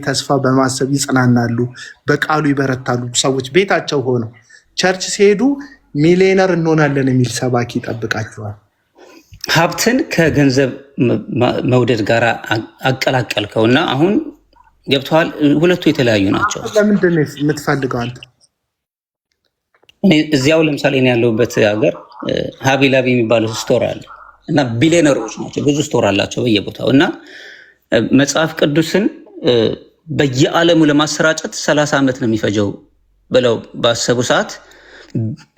ተስፋ በማሰብ ይጽናናሉ፣ በቃሉ ይበረታሉ። ሰዎች ቤታቸው ሆነው ቸርች ሲሄዱ ሚሊዮነር እንሆናለን የሚል ሰባኪ ይጠብቃቸዋል። ሀብትን ከገንዘብ መውደድ ጋር አቀላቀልከው እና አሁን ገብተዋል። ሁለቱ የተለያዩ ናቸው። ለምንድን ነው የምትፈልገው አንተ? እዚያው ለምሳሌ እኔ ያለሁበት ሀገር ሀቢላቢ የሚባለው ስቶር አለ እና ቢሊዮነሮች ናቸው፣ ብዙ ስቶር አላቸው በየቦታው እና መጽሐፍ ቅዱስን በየዓለሙ ለማሰራጨት 30 ዓመት ነው የሚፈጀው ብለው ባሰቡ ሰዓት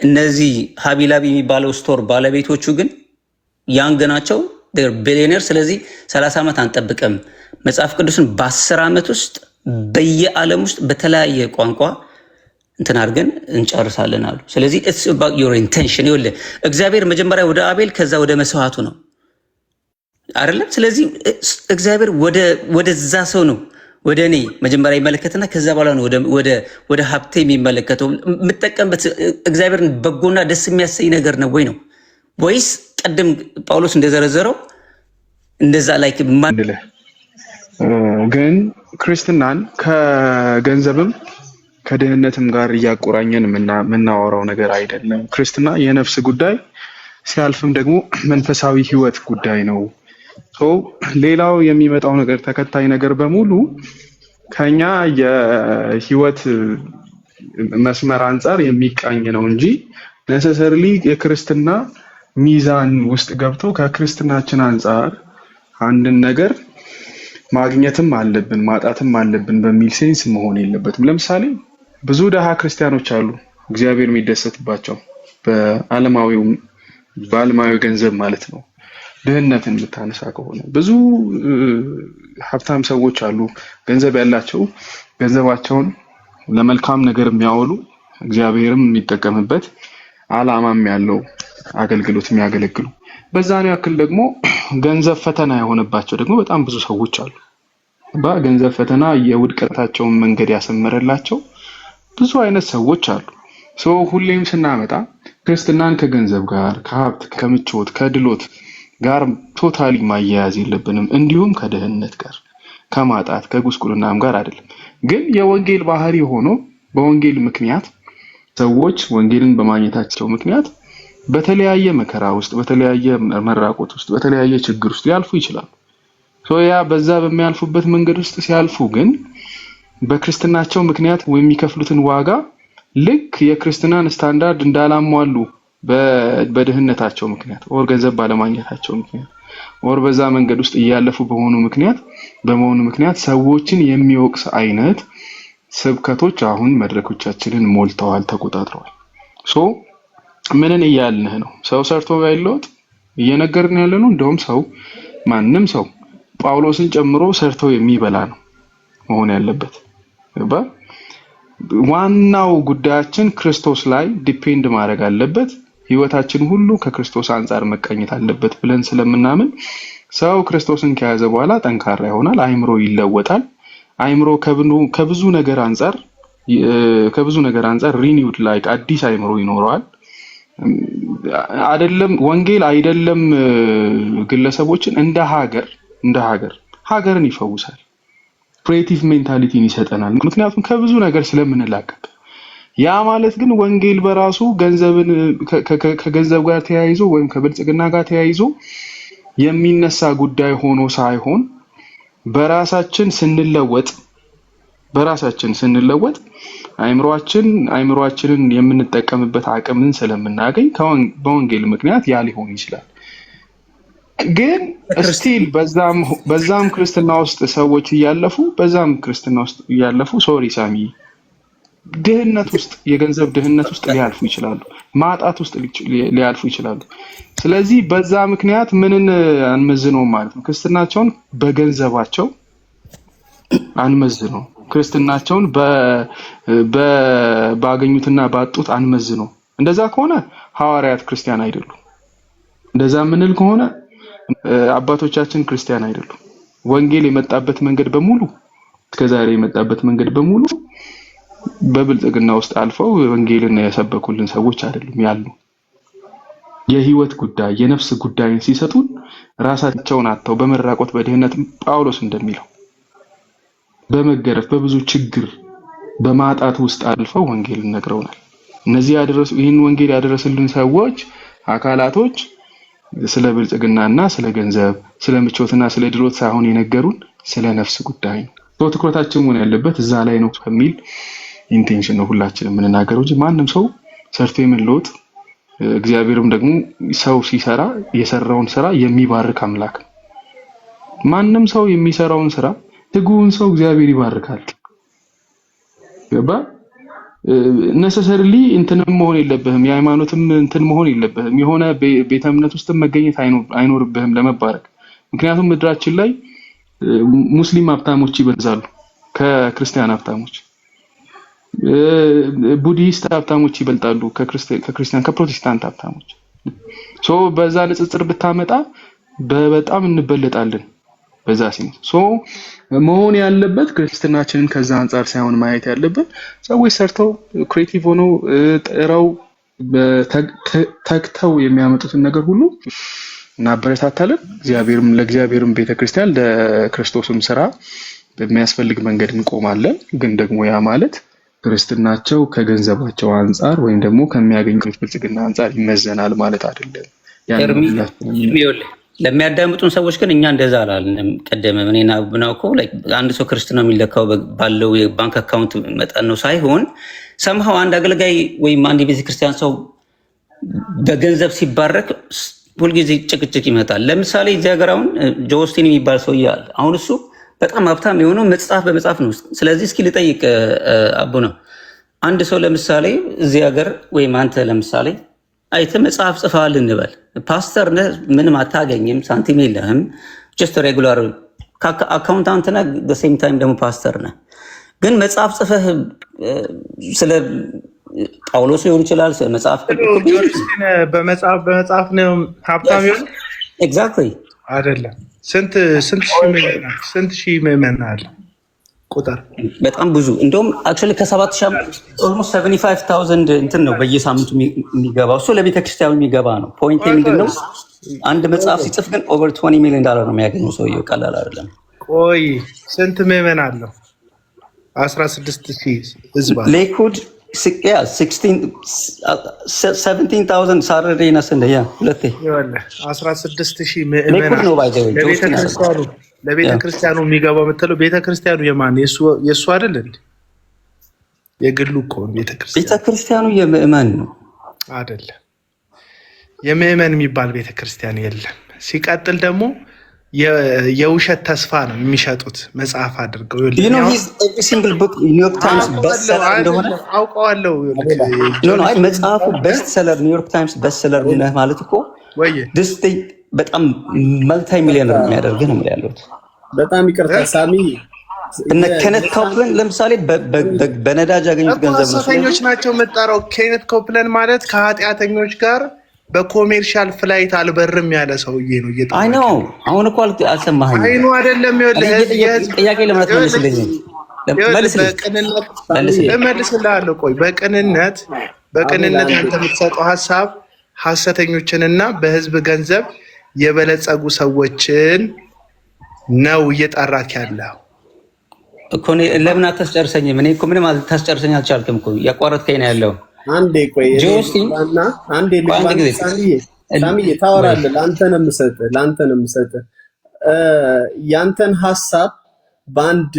እነዚህ ሀቢላቢ የሚባለው ስቶር ባለቤቶቹ ግን ያንግ ናቸው፣ ቢሊዮነር። ስለዚህ 30 ዓመት አንጠብቅም፣ መጽሐፍ ቅዱስን በ10 ዓመት ውስጥ በየዓለም ውስጥ በተለያየ ቋንቋ እንትን አድርገን እንጨርሳለን አሉ። ስለዚህ it's about your intention። ይኸውልህ እግዚአብሔር መጀመሪያ ወደ አቤል ከዛ ወደ መስዋዕቱ ነው አይደለም። ስለዚህ እግዚአብሔር ወደዛ ሰው ነው ወደ እኔ መጀመሪያ ይመለከትና ከዛ በኋላ ነው ወደ ሀብቴ የሚመለከተው። የምጠቀምበት እግዚአብሔርን በጎና ደስ የሚያሰኝ ነገር ነው ወይ ነው ወይስ ቀደም ጳውሎስ እንደዘረዘረው እንደዛ ላይ ግን ክርስትናን ከገንዘብም ከድህነትም ጋር እያቆራኘን የምናወራው ነገር አይደለም። ክርስትና የነፍስ ጉዳይ ሲያልፍም ደግሞ መንፈሳዊ ህይወት ጉዳይ ነው። ሌላው የሚመጣው ነገር ተከታይ ነገር በሙሉ ከኛ የህይወት መስመር አንጻር የሚቃኝ ነው እንጂ ነሰሰርሊ የክርስትና ሚዛን ውስጥ ገብቶ ከክርስትናችን አንጻር አንድን ነገር ማግኘትም አለብን ማጣትም አለብን በሚል ሴንስ መሆን የለበትም። ለምሳሌ ብዙ ደሃ ክርስቲያኖች አሉ እግዚአብሔር የሚደሰትባቸው በዓለማዊ ገንዘብ ማለት ነው። ድህነትን ብታነሳ ከሆነ ብዙ ሀብታም ሰዎች አሉ፣ ገንዘብ ያላቸው፣ ገንዘባቸውን ለመልካም ነገር የሚያውሉ እግዚአብሔርም የሚጠቀምበት ዓላማም ያለው አገልግሎት የሚያገለግሉ። በዛን ያክል ደግሞ ገንዘብ ፈተና የሆነባቸው ደግሞ በጣም ብዙ ሰዎች አሉ። በገንዘብ ፈተና የውድቀታቸውን መንገድ ያሰመረላቸው ብዙ አይነት ሰዎች አሉ። ሁሌም ስናመጣ ክርስትናን ከገንዘብ ጋር፣ ከሀብት፣ ከምቾት፣ ከድሎት ጋር ቶታሊ ማያያዝ የለብንም። እንዲሁም ከድህነት ጋር፣ ከማጣት፣ ከጉስቁልናም ጋር አይደለም። ግን የወንጌል ባህሪ ሆኖ በወንጌል ምክንያት ሰዎች ወንጌልን በማግኘታቸው ምክንያት በተለያየ መከራ ውስጥ፣ በተለያየ መራቆት ውስጥ፣ በተለያየ ችግር ውስጥ ሊያልፉ ይችላሉ። ያ በዛ በሚያልፉበት መንገድ ውስጥ ሲያልፉ ግን በክርስትናቸው ምክንያት የሚከፍሉትን ዋጋ ልክ የክርስትናን ስታንዳርድ እንዳላሟሉ በድህነታቸው ምክንያት ወር ገንዘብ ባለማግኘታቸው ምክንያት ወር በዛ መንገድ ውስጥ እያለፉ በመሆኑ ምክንያት ሰዎችን የሚወቅስ አይነት ስብከቶች አሁን መድረኮቻችንን ሞልተዋል፣ ተቆጣጥረዋል። ምንን እያልንህ ነው? ሰው ሰርቶ ባይለወጥ እየነገርን ያለ ነው። እንደውም ማንም ሰው ጳውሎስን ጨምሮ ሰርተው የሚበላ ነው መሆን ያለበት። ዋናው ጉዳያችን ክርስቶስ ላይ ዲፔንድ ማድረግ አለበት። ህይወታችን ሁሉ ከክርስቶስ አንጻር መቃኘት አለበት ብለን ስለምናምን ሰው ክርስቶስን ከያዘ በኋላ ጠንካራ ይሆናል፣ አይምሮ ይለወጣል። አይምሮ ከብዙ ነገር አንጻር ሪኒውድ ላይክ አዲስ አይምሮ ይኖረዋል። ወንጌል አይደለም ግለሰቦችን እንደ ሀገርን ይፈውሳል። ክሬቲቭ ሜንታሊቲን ይሰጠናል። ምክንያቱም ከብዙ ነገር ስለምንላቀቅ። ያ ማለት ግን ወንጌል በራሱ ከገንዘብ ጋር ተያይዞ ወይም ከብልጽግና ጋር ተያይዞ የሚነሳ ጉዳይ ሆኖ ሳይሆን በራሳችን ስንለወጥ አይምሮአችንን የምንጠቀምበት አቅምን ስለምናገኝ በወንጌል ምክንያት ያ ሊሆን ይችላል። ግን ስቲል በዛም ክርስትና ውስጥ ሰዎች እያለፉ ሶሪ ሳሚ ድህነት ውስጥ የገንዘብ ድህነት ውስጥ ሊያልፉ ይችላሉ፣ ማጣት ውስጥ ሊያልፉ ይችላሉ። ስለዚህ በዛ ምክንያት ምንን አንመዝነው ማለት ነው? ክርስትናቸውን በገንዘባቸው አንመዝነው፣ ክርስትናቸውን ባገኙትና ባጡት አንመዝነው። እንደዛ ከሆነ ሐዋርያት ክርስቲያን አይደሉም። እንደዛ ምንል ከሆነ አባቶቻችን ክርስቲያን አይደሉም። ወንጌል የመጣበት መንገድ በሙሉ እስከዛሬ የመጣበት መንገድ በሙሉ በብልጽግና ውስጥ አልፈው ወንጌልን ያሰበኩልን ሰዎች አይደሉም ያሉ። የህይወት ጉዳይ የነፍስ ጉዳይን ሲሰጡን ራሳቸውን አጥተው በመራቆት በድህነት ጳውሎስ እንደሚለው በመገረፍ በብዙ ችግር በማጣት ውስጥ አልፈው ወንጌልን ነግረውናል። እነዚህ ይህን ወንጌል ያደረሱልን ሰዎች አካላቶች ስለ ብልጽግናና ስለ ገንዘብ፣ ስለ ምቾትና ስለ ድሎት ሳይሆን የነገሩን ስለ ነፍስ ጉዳይ ነው። ትኩረታችን መሆን ያለበት እዛ ላይ ነው ከሚል ኢንቴንሽን ነው ሁላችንም የምንናገረው እንጂ ማንም ሰው ሰርቶ የመለወጥ እግዚአብሔርም ደግሞ ሰው ሲሰራ የሰራውን ስራ የሚባርክ አምላክ ነው። ማንም ሰው የሚሰራውን ስራ ትጉውን ሰው እግዚአብሔር ይባርካል። ገባ? ነሰሰርሊ እንትንም መሆን የለብህም፣ የሃይማኖትም እንትን መሆን የለብህም፣ የሆነ ቤተ እምነት ውስጥ መገኘት አይኖርብህም ለመባረክ። ምክንያቱም ምድራችን ላይ ሙስሊም ሀብታሞች ይበዛሉ ከክርስቲያን ሀብታሞች፣ ቡዲስት ሀብታሞች ይበልጣሉ ከክርስቲያን ከፕሮቴስታንት ሀብታሞች። ሶ በዛ ንጽጽር ብታመጣ በጣም እንበለጣለን። በዛ ሲንስ ሶ መሆን ያለበት ክርስትናችንን ከዛ አንፃር ሳይሆን ማየት ያለበት ሰዎች ሰርተው ክሬቲቭ ሆነው ጥረው ተግተው የሚያመጡትን ነገር ሁሉ እናበረታታለን። ለእግዚአብሔርም ቤተክርስቲያን ለክርስቶስም ስራ በሚያስፈልግ መንገድ እንቆማለን። ግን ደግሞ ያ ማለት ክርስትናቸው ከገንዘባቸው አንፃር ወይም ደግሞ ከሚያገኙት ብልጽግና አንፃር ይመዘናል ማለት አይደለም። ለሚያዳምጡን ሰዎች ግን እኛ እንደዛ አላልንም። ቀደም እኔና ብናውቆ አንድ ሰው ክርስትና የሚለካው ባለው የባንክ አካውንት መጠን ነው ሳይሆን ሰምሃው አንድ አገልጋይ ወይም አንድ የቤተክርስቲያን ሰው በገንዘብ ሲባረክ ሁልጊዜ ጭቅጭቅ ይመጣል። ለምሳሌ እዚህ ሀገር አሁን ጆስቲን የሚባል ሰው እያለ አሁን እሱ በጣም ሀብታም የሆነው መጽሐፍ በመጽሐፍ ነው። ስለዚህ እስኪ ልጠይቅ አቡ ነው፣ አንድ ሰው ለምሳሌ እዚህ ሀገር ወይም አንተ ለምሳሌ አይተህ መጽሐፍ ጽፈሃል እንበል፣ ፓስተር ነህ፣ ምንም አታገኝም፣ ሳንቲም የለህም፣ ጀስት ሬጉላር አካውንታንት ነህ፣ በሴም ታይም ደግሞ ፓስተር ነህ። ግን መጽሐፍ ጽፈህ ስለ ጳውሎስ ሊሆን ይችላል መጽሐፍ በመጽሐፍ ነው ሀብታም ይሆን? ኤግዛክትሊ አይደለም። ስንት ሺህ ምዕመናን አለ ቁጥር በጣም ብዙ። እንደውም አክቹዋሊ ከ75,000 እንትን ነው በየሳምንቱ የሚገባው። እሱ ለቤተክርስቲያኑ የሚገባ ነው። ፖይንት ምንድነው? አንድ መጽሐፍ ሲጽፍ ግን ኦቨር $20 ሚሊዮን ነው የሚያገኘው ሰውየው። ቀላል አይደለም። ቆይ ስንት ምዕመናን አለው? 16,000 ህዝብ አለ። ሌኩድ 17,000 ሳረዴ እና ሰንደያ ሁለቴ 16,000 ምዕመናን ለቤተክርስቲያኑ የሚገባው የምትለው ቤተክርስቲያኑ የማን? የእሱ አይደል እንዴ? የግሉ እኮ ቤተክርስቲያኑ የምዕመን ነው አይደለም። የምዕመን የሚባል ቤተክርስቲያን የለም። ሲቀጥል ደግሞ የውሸት ተስፋ ነው የሚሸጡት መጽሐፍ አድርገው። አውቀዋለሁ። መጽሐፉ ቤስት ሰለር ኒውዮርክ ታይምስ ቤስት ሰለር ነህ ማለት እኮ በጣም መልታይ ሚሊዮነር የሚያደርግህ ነው ያሉት። በጣም ይቅርታ ሳሚ፣ እነ ኬነት ኮፕለን ለምሳሌ በነዳጅ ያገኙት ገንዘብ ነው። ኃጢአተኞች ናቸው የምጠራው። ኬነት ኮፕለን ማለት ከኃጢአተኞች ጋር በኮሜርሻል ፍላይት አልበርም ያለ ሰውዬ ነው። አይ ነው። አሁን እኮ አልሰማኸኝም? አይ ነው አይደለም። ጥያቄ ለማለት መልስልኝ። እመልስልሃለሁ። ቆይ በቅንነት አንተ የምትሰጠው ሀሳብ ሐሰተኞችንና በህዝብ ገንዘብ የበለጸጉ ሰዎችን ነው እየጠራክ ያለው እኮ። ለምን አታስጨርሰኝም? እኔ እኮ ምንም አታስጨርሰኝ አልቻልክም እኮ ያቋረጥከኝ ነው ያለው። አንዴ ቆይ እና አንዴ ሳሚዬ ታወራለህ። ለአንተ ነው የምሰጥህ ያንተን ሀሳብ በአንድ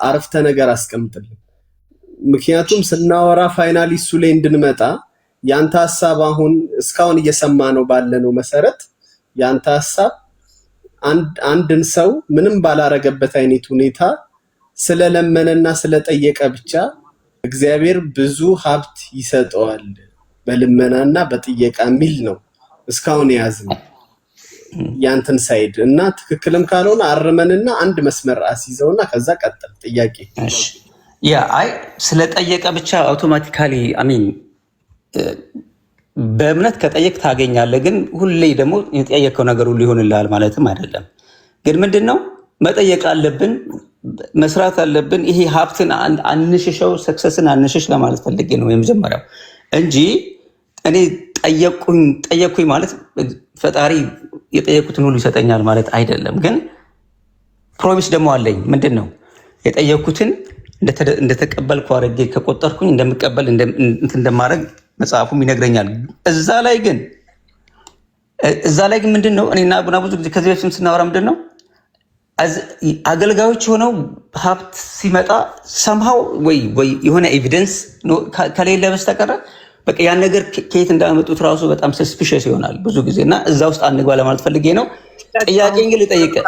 አረፍተ ነገር አስቀምጥልኝ። ምክንያቱም ስናወራ ፋይናሊ እሱ ላይ እንድንመጣ ያንተ ሀሳብ አሁን እስካሁን እየሰማ ነው ባለነው መሰረት ያንተ ሀሳብ አንድን ሰው ምንም ባላረገበት አይነት ሁኔታ ስለለመነና ስለጠየቀ ብቻ እግዚአብሔር ብዙ ሀብት ይሰጠዋል በልመናና በጥየቃ የሚል ነው እስካሁን የያዝነው ያንተን ሳይድ እና ትክክልም ካልሆነ አርመንና አንድ መስመር አስይዘውና ከዛ ቀጥል ጥያቄ። እሺ አይ ስለጠየቀ ብቻ አውቶማቲካሊ አሚን በእምነት ከጠየቅ ታገኛለህ። ግን ሁሌ ደግሞ የጠየቀው ነገር ሁሉ ይሆንልሃል ማለትም አይደለም። ግን ምንድነው መጠየቅ አለብን፣ መስራት አለብን። ይሄ ሀብትን አንሽሸው፣ ሰክሰስን አንሽሽ ለማለት ፈልጌ ነው የመጀመሪያው እንጂ እኔ ጠየቅኩኝ ማለት ፈጣሪ የጠየቁትን ሁሉ ይሰጠኛል ማለት አይደለም። ግን ፕሮሚስ ደግሞ አለኝ። ምንድን ነው የጠየኩትን እንደተቀበልኩ አድርጌ ከቆጠርኩኝ እንደምቀበል እንደማድረግ መጽሐፉም ይነግረኛል። እዛ ላይ ግን ምንድን ነው እኔና አቡና ብዙ ጊዜ ከዚህ በፊት ስናወራ ምንድን ነው አገልጋዮች ሆነው ሀብት ሲመጣ ሰምሃው ወይ የሆነ ኤቪደንስ ከሌለ በስተቀረ በቃ ያን ነገር ከየት እንዳመጡት ራሱ በጣም ሰስፒሸስ ይሆናል ብዙ ጊዜ እና እዛ ውስጥ አንግባ ለማለት ፈልጌ ነው። ጥያቄ ግን ልጠይቅህ።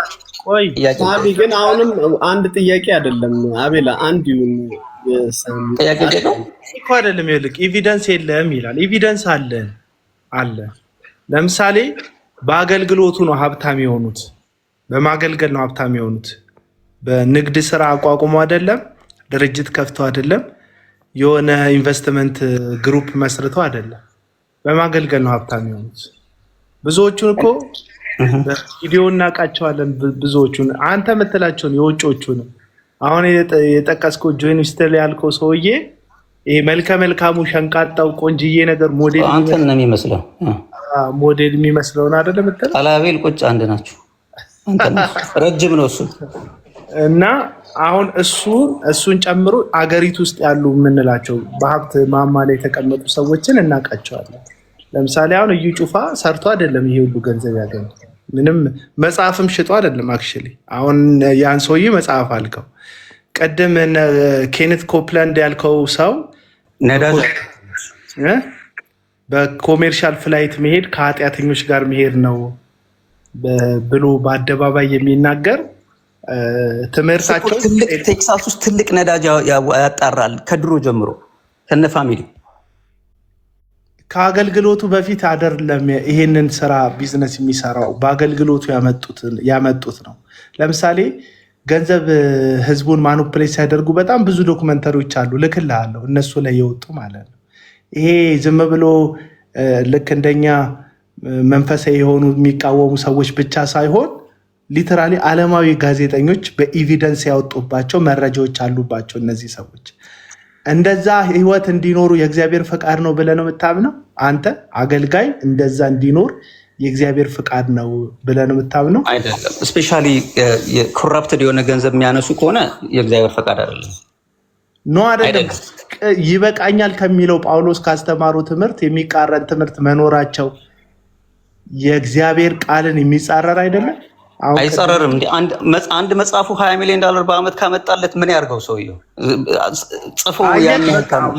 ሳሚ ግን አሁንም አንድ ጥያቄ አይደለም አቤላ፣ አንድ ይሁን ጥያቄ ነው እኮ አይደለም። ይልቅ ኤቪደንስ የለም ይላል። ኤቪደንስ አለ። ለምሳሌ በአገልግሎቱ ነው ሀብታም የሆኑት፣ በማገልገል ነው ሀብታም የሆኑት። በንግድ ስራ አቋቁሞ አይደለም፣ ድርጅት ከፍተው አይደለም፣ የሆነ ኢንቨስትመንት ግሩፕ መስርተው አይደለም፣ በማገልገል ነው ሀብታም የሆኑት። ብዙዎቹን እኮ ቪዲዮ እናውቃቸዋለን። ብዙዎቹን አንተ የምትላቸውን የውጮቹን አሁን የጠቀስከው ጆይን ስተል ያልከው ሰውዬ ይሄ መልከ መልካሙ ሸንቃጣው ቆንጅዬ ነገር ሞዴል አንተን ነው የሚመስለው፣ ሞዴል የሚመስለውን አይደለም የምትለው። አላቤል ቁጭ አንድ ናቸው። ረጅም ነው እሱ እና አሁን እሱን ጨምሮ አገሪቱ ውስጥ ያሉ የምንላቸው በሀብት ማማ ላይ የተቀመጡ ሰዎችን እናውቃቸዋለን። ለምሳሌ አሁን እዩ ጩፋ ሰርቶ አይደለም ይሄ ሁሉ ገንዘብ ያገኘ፣ ምንም መጽሐፍም ሽጦ አይደለም። አክቹዋሊ አሁን ያን ሰውዬ መጽሐፍ አልከው፣ ቀደም ኬኔት ኮፕላንድ ያልከው ሰው ነዳጅ በኮሜርሻል ፍላይት መሄድ ከኃጢአተኞች ጋር መሄድ ነው ብሎ በአደባባይ የሚናገር ትምህርታቸው ቴክሳስ ውስጥ ትልቅ ነዳጅ ያጣራል ከድሮ ጀምሮ ከነ ፋሚሊ። ከአገልግሎቱ በፊት አይደለም ይሄንን ስራ ቢዝነስ የሚሰራው፣ በአገልግሎቱ ያመጡት ነው። ለምሳሌ ገንዘብ ህዝቡን ማኒፑሌት ሲያደርጉ በጣም ብዙ ዶክመንተሪዎች አሉ፣ ልክልሃለሁ፣ እነሱ ላይ የወጡ ማለት ነው። ይሄ ዝም ብሎ ልክ እንደኛ መንፈሳዊ የሆኑ የሚቃወሙ ሰዎች ብቻ ሳይሆን ሊተራሊ ዓለማዊ ጋዜጠኞች በኤቪደንስ ያወጡባቸው መረጃዎች አሉባቸው። እነዚህ ሰዎች እንደዛ ህይወት እንዲኖሩ የእግዚአብሔር ፍቃድ ነው ብለህ ነው የምታምነው? አንተ አገልጋይ እንደዛ እንዲኖር የእግዚአብሔር ፍቃድ ነው ብለህ ነው የምታምነው? አይደለም። እስፔሻሊ ኮራፕትድ የሆነ ገንዘብ የሚያነሱ ከሆነ የእግዚአብሔር ፍቃድ አይደለም። ኖ አይደለም። ይበቃኛል ከሚለው ጳውሎስ ካስተማሩ ትምህርት የሚቃረን ትምህርት መኖራቸው የእግዚአብሔር ቃልን የሚጻረር አይደለም። አይጻረርም። አንድ መጽሐፉ $20 ሚሊዮን በአመት ካመጣለት ምን ያርገው ሰውየው? ጽፎ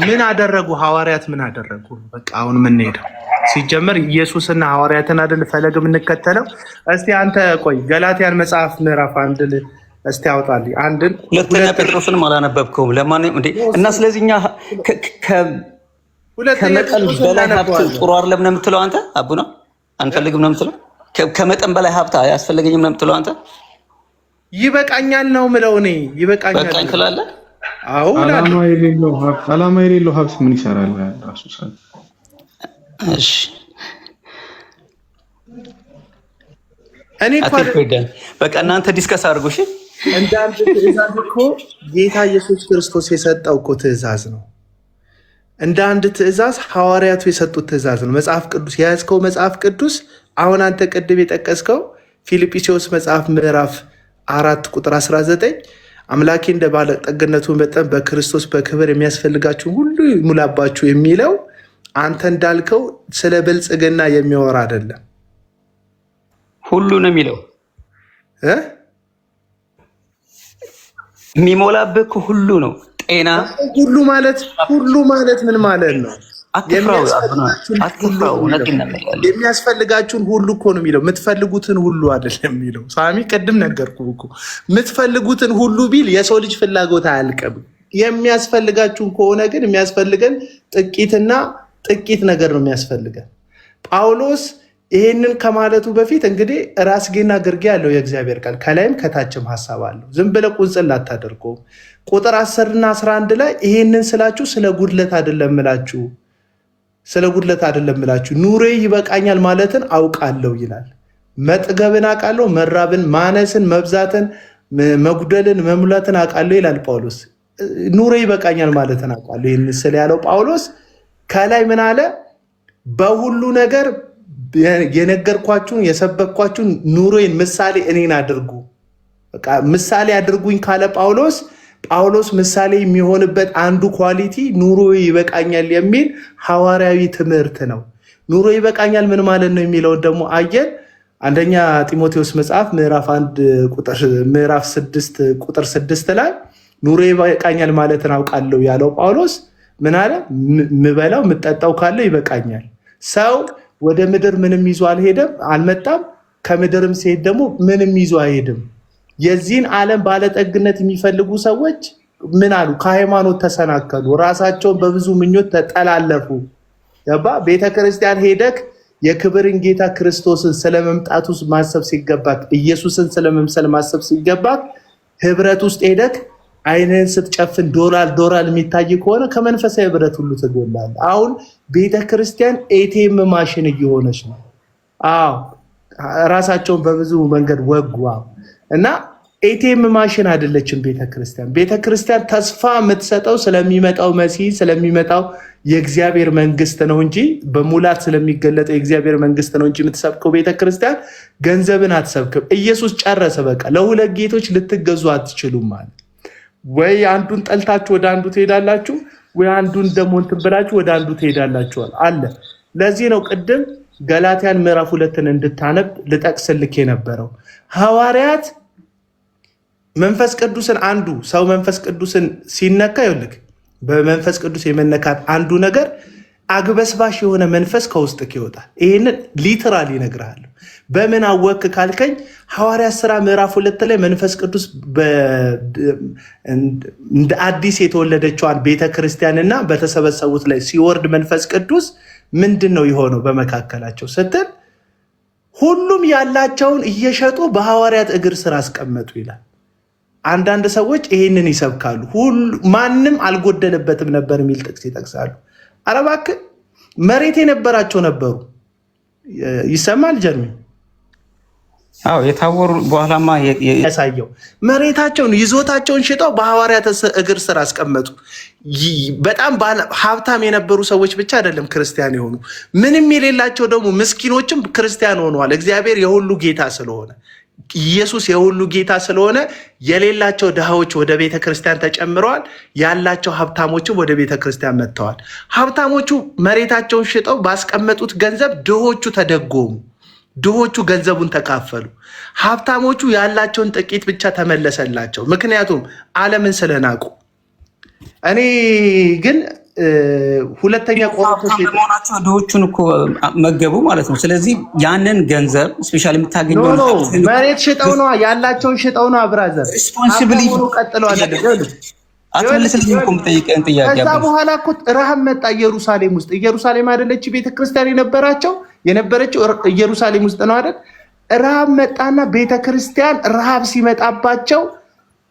ምን አደረጉ ሐዋርያት? ምን አደረጉ? በቃ አሁን የምንሄደው ሲጀመር ኢየሱስና ሐዋርያትን አይደል ፈለግ የምንከተለው። እስቲ አንተ ቆይ ገላትያን መጽሐፍ ምዕራፍ 1 እስቲ አውጣልኝ። ሁለተኛ ጴጥሮስንም አላነበብከውም ለማንኛውም እንዴ? እና ስለዚህኛ ከመጠን በላይ ሀብት ጥሩ አይደለም ነው የምትለው አንተ? አቡና አንፈልግም ነው የምትለው? ከመጠን በላይ ሀብት አያስፈልገኝም ነው የምትለው አንተ? ይበቃኛል ነው የምለው እኔ። ይበቃኛል በቃኝ ትላለህ? አዎ። ዓላማ የሌለው ሀብት ምን ይሰራል ራሱ? እሺ እኔ እኮ በቃ እናንተ ዲስከስ አድርጉ። እሺ እንዳንተ ትእዛዝ እኮ ጌታ ኢየሱስ ክርስቶስ የሰጠው እኮ ትእዛዝ ነው። እንደ አንድ ትእዛዝ ሐዋርያቱ የሰጡት ትእዛዝ ነው። መጽሐፍ ቅዱስ የያዝከው መጽሐፍ ቅዱስ አሁን አንተ ቅድም የጠቀስከው ፊልጵስዩስ መጽሐፍ ምዕራፍ 4 ቁጥር 19 አምላኬ እንደ ባለጠግነቱ መጠን በክርስቶስ በክብር የሚያስፈልጋችሁን ሁሉ ይሙላባችሁ የሚለው አንተ እንዳልከው ስለ ብልጽግና የሚያወራ አይደለም። ሁሉ ነው የሚለው የሚሞላብህ ሁሉ ነው። ጤና ሁሉ ማለት ምን ማለት ነው? የሚያስፈልጋችሁን ሁሉ እኮ ነው የሚለው። የምትፈልጉትን ሁሉ አይደለም የሚለው። ሳሚ ቅድም ነገርኩህ እኮ የምትፈልጉትን ሁሉ ቢል የሰው ልጅ ፍላጎት አያልቅም። የሚያስፈልጋችሁን ከሆነ ግን የሚያስፈልገን ጥቂት ነገር ነው የሚያስፈልገን። ጳውሎስ ይሄንን ከማለቱ በፊት እንግዲህ ራስጌና ግርጌ ያለው የእግዚአብሔር ቃል ከላይም ከታችም ሀሳብ አለው። ዝም ብለህ ቁንጽል አታደርገውም። ቁጥር 10 እና 11 ላይ ይሄንን ስላችሁ ስለ ጉድለት አይደለም ምላችሁ ኑሬ ይበቃኛል ማለትን አውቃለሁ ይላል። መጥገብን አውቃለሁ፣ መራብን፣ ማነስን፣ መብዛትን፣ መጉደልን፣ መሙላትን አውቃለሁ ይላል ጳውሎስ። ኑሬ ይበቃኛል ማለትን አውቃለሁ። ይህን ስለ ያለው ጳውሎስ ከላይ ምን አለ? በሁሉ ነገር የነገርኳችሁን የሰበኳችሁን ኑሮዬን ምሳሌ እኔን አድርጉ። በቃ ምሳሌ አድርጉኝ ካለ ጳውሎስ ጳውሎስ ምሳሌ የሚሆንበት አንዱ ኳሊቲ ኑሮ ይበቃኛል የሚል ሐዋርያዊ ትምህርት ነው። ኑሮ ይበቃኛል ምን ማለት ነው የሚለውን ደግሞ አየን። አንደኛ ጢሞቴዎስ መጽሐፍ ምዕራፍ 6 ቁጥር 6 ላይ ኑሮ ይበቃኛል ማለትን አውቃለሁ ያለው ጳውሎስ ምን አለ? ምበላው ምጠጣው ካለ ይበቃኛል። ሰው ወደ ምድር ምንም ይዞ አልመጣም። ከምድርም ሲሄድ ደግሞ ምንም ይዞ አይሄድም። የዚህን ዓለም ባለጠግነት የሚፈልጉ ሰዎች ምን አሉ? ከሃይማኖት ተሰናከሉ፣ ራሳቸውን በብዙ ምኞት ተጠላለፉ። ቤተክርስቲያን ሄደክ የክብርን ጌታ ክርስቶስን ስለመምጣቱ ማሰብ ሲገባክ፣ ኢየሱስን ስለመምሰል ማሰብ ሲገባክ ህብረት ውስጥ ሄደክ አይንን ስትጨፍን ዶላር የሚታይ ከሆነ ከመንፈሳዊ ህብረት ሁሉ ትጎላለህ። አሁን ቤተክርስቲያን ኤቲኤም ማሽን እየሆነች ነው። አዎ ራሳቸውን በብዙ መንገድ ወጉ እና ኤቲኤም ማሽን አይደለችም ቤተክርስቲያን። ቤተክርስቲያን ተስፋ የምትሰጠው ስለሚመጣው መሲህ ስለሚመጣው የእግዚአብሔር መንግስት ነው እንጂ በሙላት ስለሚገለጠው የእግዚአብሔር መንግስት ነው እንጂ የምትሰብከው ቤተክርስቲያን ገንዘብን አትሰብክም። ኢየሱስ ጨረሰ። በቃ ለሁለት ጌቶች ልትገዙ አትችሉም ማለት ወይ አንዱን ጠልታችሁ ወደ አንዱ ትሄዳላችሁ፣ ወይ አንዱን ደግሞ እንትን ብላችሁ ወደ አንዱ ትሄዳላችኋል አለ። ለዚህ ነው ቅድም ገላትያን ምዕራፍ 2ን እንድታነብ ልጠቅስልክ የነበረው። ሐዋርያት መንፈስ ቅዱስን አንዱ ሰው መንፈስ ቅዱስን ሲነካ ይልክ በመንፈስ ቅዱስ የመነካት አንዱ ነገር አግበስባሽ የሆነ መንፈስ ከውስጥክ ይወጣል። ይሄንን ሊትራሊ እነግርሃለሁ። በምን አወክ ካልከኝ ሐዋርያት ሥራ ምዕራፍ 2 ላይ መንፈስ ቅዱስ እንደ አዲስ የተወለደችዋን ቤተክርስቲያንና በተሰበሰቡት ላይ ሲወርድ መንፈስ ቅዱስ ምንድን ነው የሆነው በመካከላቸው ስትል ሁሉም ያላቸውን እየሸጡ በሐዋርያት እግር ስር አስቀመጡ ይላል። አንዳንድ ሰዎች ይሄንን ይሰብካሉ። ማንም አልጎደለበትም ነበር የሚል ጥቅስ ይጠቅሳሉ። ኧረ እባክህ መሬት የነበራቸው ነበሩ። ይሰማል ጀርሚ? አዎ የታወሩ በኋላማ ያሳየው መሬታቸውን ይዞታቸውን ሽጠው በሐዋርያት እግር ስር አስቀመጡ። በጣም ሀብታም የነበሩ ሰዎች ብቻ አይደለም ክርስቲያን የሆኑ፣ ምንም የሌላቸው ደግሞ ምስኪኖችም ክርስቲያን ሆነዋል። እግዚአብሔር የሁሉ ጌታ ስለሆነ ኢየሱስ የሁሉ ጌታ ስለሆነ የሌላቸው ድሃዎች ወደ ቤተ ክርስቲያን ተጨምረዋል። ያላቸው ሀብታሞችም ወደ ቤተ ክርስቲያን መጥተዋል። ሀብታሞቹ መሬታቸውን ሽጠው ባስቀመጡት ገንዘብ ድሆቹ ተደጎሙ። ድሆቹ ገንዘቡን ተካፈሉ። ሀብታሞቹ ያላቸውን ጥቂት ብቻ ተመለሰላቸው፣ ምክንያቱም ዓለምን ስለናቁ። እኔ ግን ሁለተኛ ቆሮንቶስ መሆናቸው ድሆቹን እኮ መገቡ ማለት ነው። ስለዚህ ያንን ገንዘብ ስፔሻሊ የምታገኘው መሬት ሽጠው ነው ያላቸውን ሽጠው ነው። ብራዘር ሪስፖንሲቢሊቲ ቀጥሎ አይደለም አትመልስልኝ እኮ የምጠይቀን ጥያቄ። ከዛ በኋላ እኮ ረሃብ መጣ ኢየሩሳሌም ውስጥ። ኢየሩሳሌም አይደለች ቤተክርስቲያን የነበረችው ኢየሩሳሌም ውስጥ ነው አይደል? ረሃብ መጣና ቤተክርስቲያን ረሃብ ሲመጣባቸው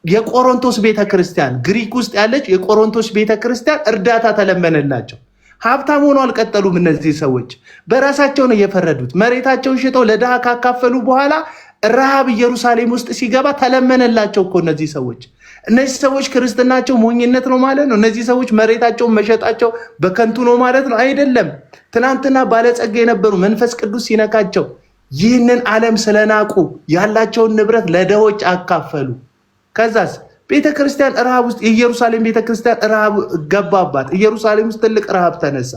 የቆሮንቶስ ቤተክርስቲያን ግሪክ ውስጥ ያለች የቆሮንቶስ ቤተክርስቲያን እርዳታ ተለመነላቸው። ሀብታም ሆኖ አልቀጠሉም። እነዚህ ሰዎች በራሳቸው ነው የፈረዱት። መሬታቸውን ሽጠው ለድሃ ካካፈሉ በኋላ ረሃብ ኢየሩሳሌም ውስጥ ሲገባ ተለመነላቸው እኮ እነዚህ ሰዎች ክርስትናቸው ሞኝነት ነው ማለት ነው? እነዚህ ሰዎች መሬታቸውን መሸጣቸው በከንቱ ነው ማለት ነው? አይደለም። ትናንትና ባለጸጋ የነበሩ መንፈስ ቅዱስ ሲነካቸው ይህንን ዓለም ስለናቁ ያላቸውን ንብረት ለድሆች አካፈሉ። ከዛስ ቤተክርስቲያን ረሃብ ውስጥ የኢየሩሳሌም ቤተክርስቲያን ረሃብ ገባባት። ኢየሩሳሌም ውስጥ ትልቅ ረሃብ ተነሳ።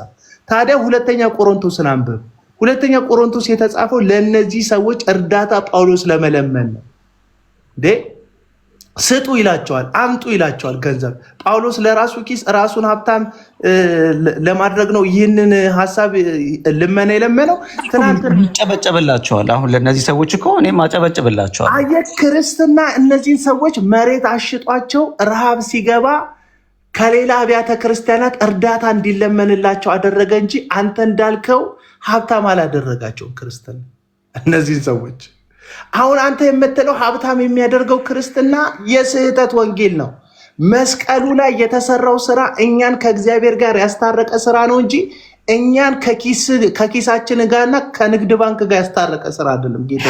ታዲያ ሁለተኛ ቆሮንቶስን አንብብ። ሁለተኛ ቆሮንቶስ የተጻፈው ለእነዚህ ሰዎች እርዳታ ጳውሎስ ለመለመን ነው። ስጡ ይላቸዋል፣ አምጡ ይላቸዋል ገንዘብ። ጳውሎስ ለራሱ ኪስ ራሱን ሀብታም ለማድረግ ነው ይህንን ሀሳብ ልመና የለመነው። ይጨበጨብላቸዋል። አሁን ለእነዚህ ሰዎች እኮ እኔም አጨበጭብላቸዋል። አየህ ክርስትና እነዚህን ሰዎች መሬት አሽጧቸው ረሃብ ሲገባ ከሌላ አብያተ ክርስቲያናት እርዳታ እንዲለመንላቸው አደረገ እንጂ አንተ እንዳልከው ሀብታም አላደረጋቸውም ክርስትና እነዚህን ሰዎች። አሁን አንተ የምትለው ሀብታም የሚያደርገው ክርስትና የስህተት ወንጌል ነው። መስቀሉ ላይ የተሰራው ስራ እኛን ከእግዚአብሔር ጋር ያስታረቀ ስራ ነው እንጂ እኛን ከኪሳችን ጋርና ከንግድ ባንክ ጋር ያስታረቀ ስራ አይደለም። ጌታ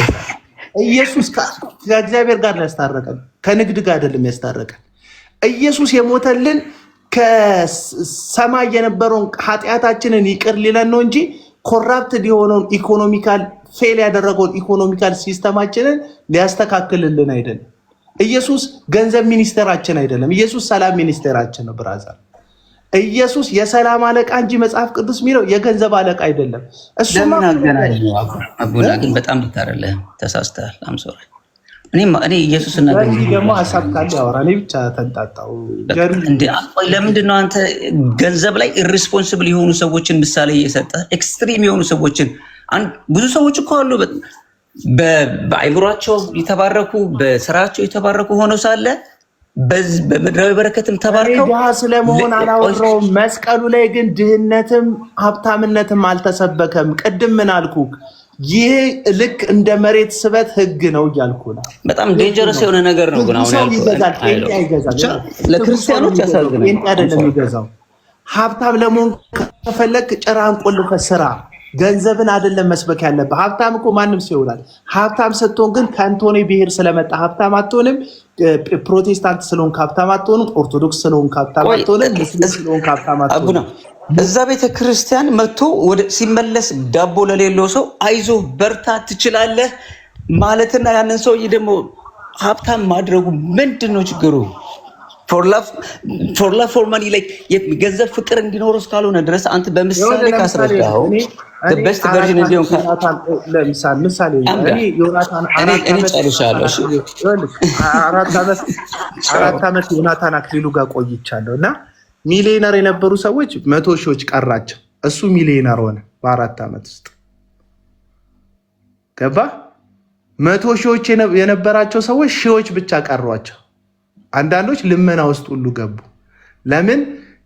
ኢየሱስ ከእግዚአብሔር ጋር ያስታረቀን፣ ከንግድ ጋር አይደለም ያስታረቀን። ኢየሱስ የሞተልን ከሰማይ የነበረውን ኃጢአታችንን ይቅር ሊለን ነው እንጂ ኮራፕትድ የሆነውን ኢኮኖሚካል ፌል ያደረገውን ኢኮኖሚካል ሲስተማችንን ሊያስተካክልልን አይደለም። ኢየሱስ ገንዘብ ሚኒስቴራችን አይደለም። ኢየሱስ ሰላም ሚኒስቴራችን ነው ብራዘር። ኢየሱስ የሰላም አለቃ እንጂ መጽሐፍ ቅዱስ የሚለው የገንዘብ አለቃ አይደለም። እሱማ አቡና ግን በጣም ልታረለህ ተሳስተሃል። አም ሶሪ እኔ ኢየሱስ እና ደግሞ ሀሳብ ካለ ያወራ። እኔ ብቻ ተንጣጣው እንዴ? ለምንድን ነው አንተ ገንዘብ ላይ ኢሪስፖንሲብል የሆኑ ሰዎችን ምሳሌ እየሰጠ ኤክስትሪም የሆኑ ሰዎችን? ብዙ ሰዎች እኮ አሉ በአይምሯቸው የተባረኩ በስራቸው የተባረኩ ሆነው ሳለ በምድራዊ በረከትም ተባርከው ድሃ ስለመሆን አላወራውም። መስቀሉ ላይ ግን ድህነትም ሀብታምነትም አልተሰበከም። ቅድም ምን አልኩ? ይህ ልክ እንደ መሬት ስበት ህግ ነው እያልኩ ነው። በጣም ዴንጀረስ የሆነ ነገር ነው። ግን አሁን ለክርስቲያኖች ያሳዝናል። አይደለም የሚገዛው። ሀብታም ለመሆን ከፈለግ ጭራህን ቆልፈህ ስራ። ገንዘብን አይደለም መስበክ ያለብህ። ሀብታም እኮ ማንም ሰው ይሆናል። ሀብታም ስትሆን ግን ከአንቶኒ ብሔር ስለመጣ ሀብታም አትሆንም። ፕሮቴስታንት ስለሆንክ ሀብታም አትሆንም። ኦርቶዶክስ ስለሆንክ ሀብታም አትሆንም። ሙስሊም ስለሆንክ ሀብታም አትሆንም። እዛ ቤተ ክርስቲያን መጥቶ ሲመለስ ዳቦ ለሌለው ሰው አይዞ በርታ ትችላለህ ማለትና ያንን ሰውዬ ደግሞ ሀብታም ማድረጉ ምንድን ነው ችግሩ? ፎር ላቭ ፎር ማኒ ላይ ገንዘብ ፍቅር እንዲኖረው እስካልሆነ ድረስ አንተ በምሳሌ ካስረዳኸው በስት ቨርዥን እንዲሆን ምሳሌ እኔ ጨርሻለሁ። አራት ዓመት ዮናታን አክሊሉ ጋር ቆይቻለሁ እና ሚሊዮነር የነበሩ ሰዎች 100 ሺዎች ቀራቸው። እሱ ሚሊዮነር ሆነ በ4 ዓመት ውስጥ ገባ። 100 ሺዎች የነበራቸው ሰዎች ሺዎች ብቻ ቀሯቸው። አንዳንዶች ልመና ውስጥ ሁሉ ገቡ። ለምን?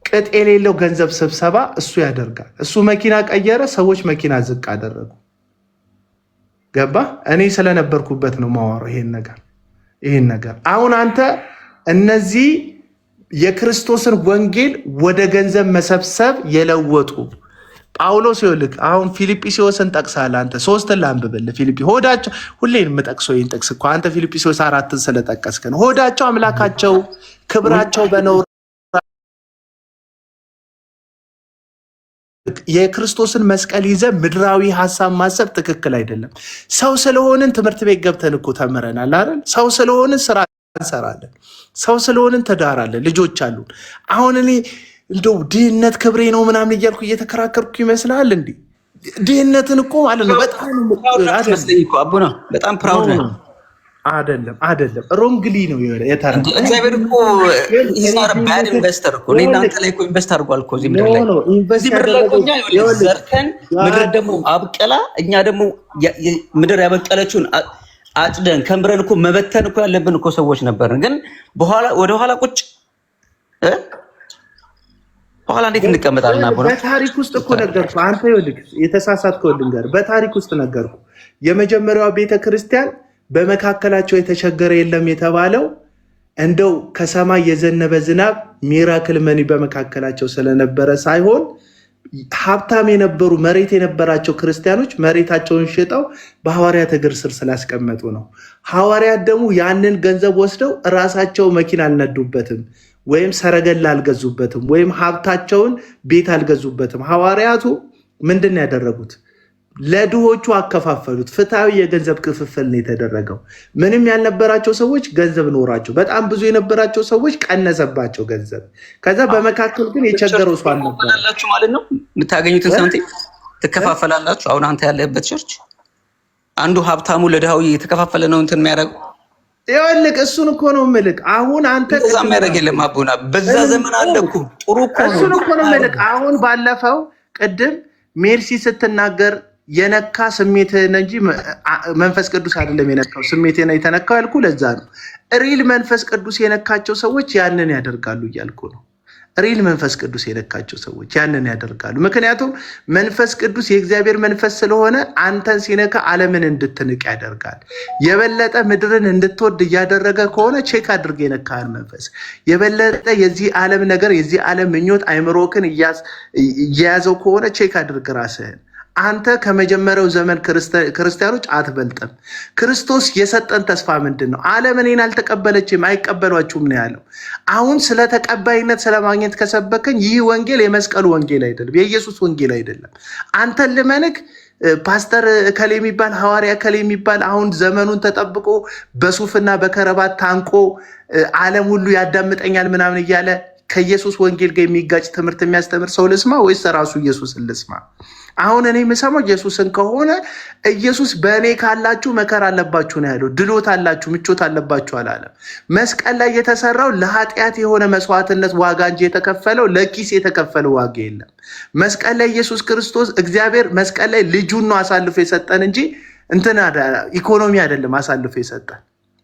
ቅጥ የሌለው ገንዘብ ስብሰባ እሱ ያደርጋል። እሱ መኪና ቀየረ፣ ሰዎች መኪና ዝቅ አደረጉ። ገባ። እኔ ስለነበርኩበት ነው ማዋራው ይሄን ነገር። አሁን አንተ እነዚህ የክርስቶስን ወንጌል ወደ ገንዘብ መሰብሰብ የለወጡ ጳውሎስ ይልክ አሁን ፊልጵስዩስን ጠቅሳለህ አንተ። 3ን ላንብብልህ። ሆዳቸው ሁሌ የምጠቅሰው ይህን ጥቅስ እኮ አንተ ፊልጵስዩስ 4ን ስለጠቀስክ ነው። ሆዳቸው አምላካቸው ክብራቸው በነውር የክርስቶስን መስቀል ይዘህ ምድራዊ ሀሳብ ማሰብ ትክክል አይደለም። ሰው ስለሆንን ትምህርት ቤት ገብተን እኮ ተምረናል አይደል? ሰው ስለሆንን ስራ እንሰራለን። ሰው ስለሆንን ትዳራለን፣ ልጆች አሉን። አሁን እኔ እንደው ድህነት ክብሬ ነው ምናምን እያልኩ እየተከራከርኩ ይመስላል እንዴ? ድህነትን እኮ ማለት ነው በጣም ፕራውድ ነው። አይደለም ሮንግሊ ነው የተረፈው። እግዚአብሔር እኮ ባድ ኢንቨስተር እኮ እናንተ ላይ እኮ ኢንቨስት አድርጓል እኮ እዚህ ምድር ላይ ዘርተን ምድር ደግሞ አብቀላ እኛ ደግሞ ምድር ያበቀለችውን አጭደን ከምብረን እኮ መበተን እኮ ያለብን እኮ ሰዎች ነበርን። ግን ወደኋላ ቁጭ በኋላ እንዴት እንቀመጣለን? በታሪክ ውስጥ እኮ ነገርኩ። አንተ ይኸውልህ የተሳሳትከው ልንገር። በታሪክ ውስጥ ነገርኩ። የመጀመሪያዋ ቤተክርስቲያን በመካከላቸው የተቸገረ የለም የተባለው እንደው ከሰማይ የዘነበ ዝናብ ሚራክል መኒ በመካከላቸው ስለነበረ ሳይሆን ሀብታም የነበሩ መሬት የነበራቸው ክርስቲያኖች መሬታቸውን ሽጠው በሐዋርያት እግር ስር ስላስቀመጡ ነው። ሐዋርያት ደግሞ ያንን ገንዘብ ወስደው ራሳቸው መኪና አልነዱበትም፣ ወይም ሰረገላ አልገዙበትም፣ ወይም ሀብታቸውን ቤት አልገዙበትም። ሐዋርያቱ ምንድን ነው ያደረጉት? ለድሆቹ አከፋፈሉት። ፍትሃዊ የገንዘብ ክፍፍል ነው የተደረገው። ምንም ያልነበራቸው ሰዎች ገንዘብ ኖራቸው፣ በጣም ብዙ የነበራቸው ሰዎች ቀነሰባቸው ገንዘብ። ከዛ በመካከል ግን የቸገረው ሰው አልነበራችሁ ማለት ነው። የምታገኙትን ሳንቲም ትከፋፈላላችሁ። አሁን አንተ ያለህበት ቸርች አንዱ ሀብታሙ ለድሃው የተከፋፈለ ነው እንትን የሚያደርገው። ይኸውልህ እሱን እኮ ነው የምልህ። አሁን አንተ እዛ የሚያደርግ የለም አቡና። በዛ ዘመን አለ እኮ ጥሩ እኮ ነው። እሱን እኮ ነው የምልህ። አሁን ባለፈው ቅድም ሜርሲ ስትናገር የነካ ስሜትህን እንጂ መንፈስ ቅዱስ አይደለም የነካው፣ ስሜትህ ነው የተነካው ያልኩ ለዛ ነው። ሪል መንፈስ ቅዱስ የነካቸው ሰዎች ያንን ያደርጋሉ እያልኩ ነው። ሪል መንፈስ ቅዱስ የነካቸው ሰዎች ያንን ያደርጋሉ። ምክንያቱም መንፈስ ቅዱስ የእግዚአብሔር መንፈስ ስለሆነ አንተን ሲነካ ዓለምን እንድትንቅ ያደርጋል። የበለጠ ምድርን እንድትወድ እያደረገ ከሆነ ቼክ አድርገህ የነካህን መንፈስ የበለጠ የዚህ ዓለም ነገር የዚህ ዓለም ምኞት አይምሮክን እየያዘው ከሆነ ቼክ አድርግ ራስህን። አንተ ከመጀመሪያው ዘመን ክርስቲያኖች አትበልጥም። ክርስቶስ የሰጠን ተስፋ ምንድን ነው? ዓለም እኔን አልተቀበለችም አይቀበሏችሁም ነው ያለው። አሁን ስለ ተቀባይነት ስለማግኘት ከሰበከኝ ይህ ወንጌል የመስቀሉ ወንጌል አይደለም፣ የኢየሱስ ወንጌል አይደለም። አንተን ልመንክ ፓስተር እከሌ የሚባል ሐዋርያ እከሌ የሚባል አሁን ዘመኑን ተጠብቆ በሱፍና በከረባት ታንቆ ዓለም ሁሉ ያዳምጠኛል ምናምን እያለ ከኢየሱስ ወንጌል ጋር የሚጋጭ ትምህርት የሚያስተምር ሰው ልስማ ወይስ ራሱ ኢየሱስን ልስማ? አሁን እኔ የምሰማው ኢየሱስን ከሆነ ኢየሱስ በእኔ ካላችሁ መከራ አለባችሁ ነው ያለው። ድሎት አላችሁ፣ ምቾት አለባችሁ አላለም። መስቀል ላይ የተሰራው ለኃጢአት የሆነ መስዋዕትነት ዋጋ እንጂ የተከፈለው ለኪስ የተከፈለው ዋጋ የለም። መስቀል ላይ ኢየሱስ ክርስቶስ እግዚአብሔር መስቀል ላይ ልጁን ነው አሳልፎ የሰጠን እንጂ እንትን ኢኮኖሚ አይደለም አሳልፎ የሰጠን፣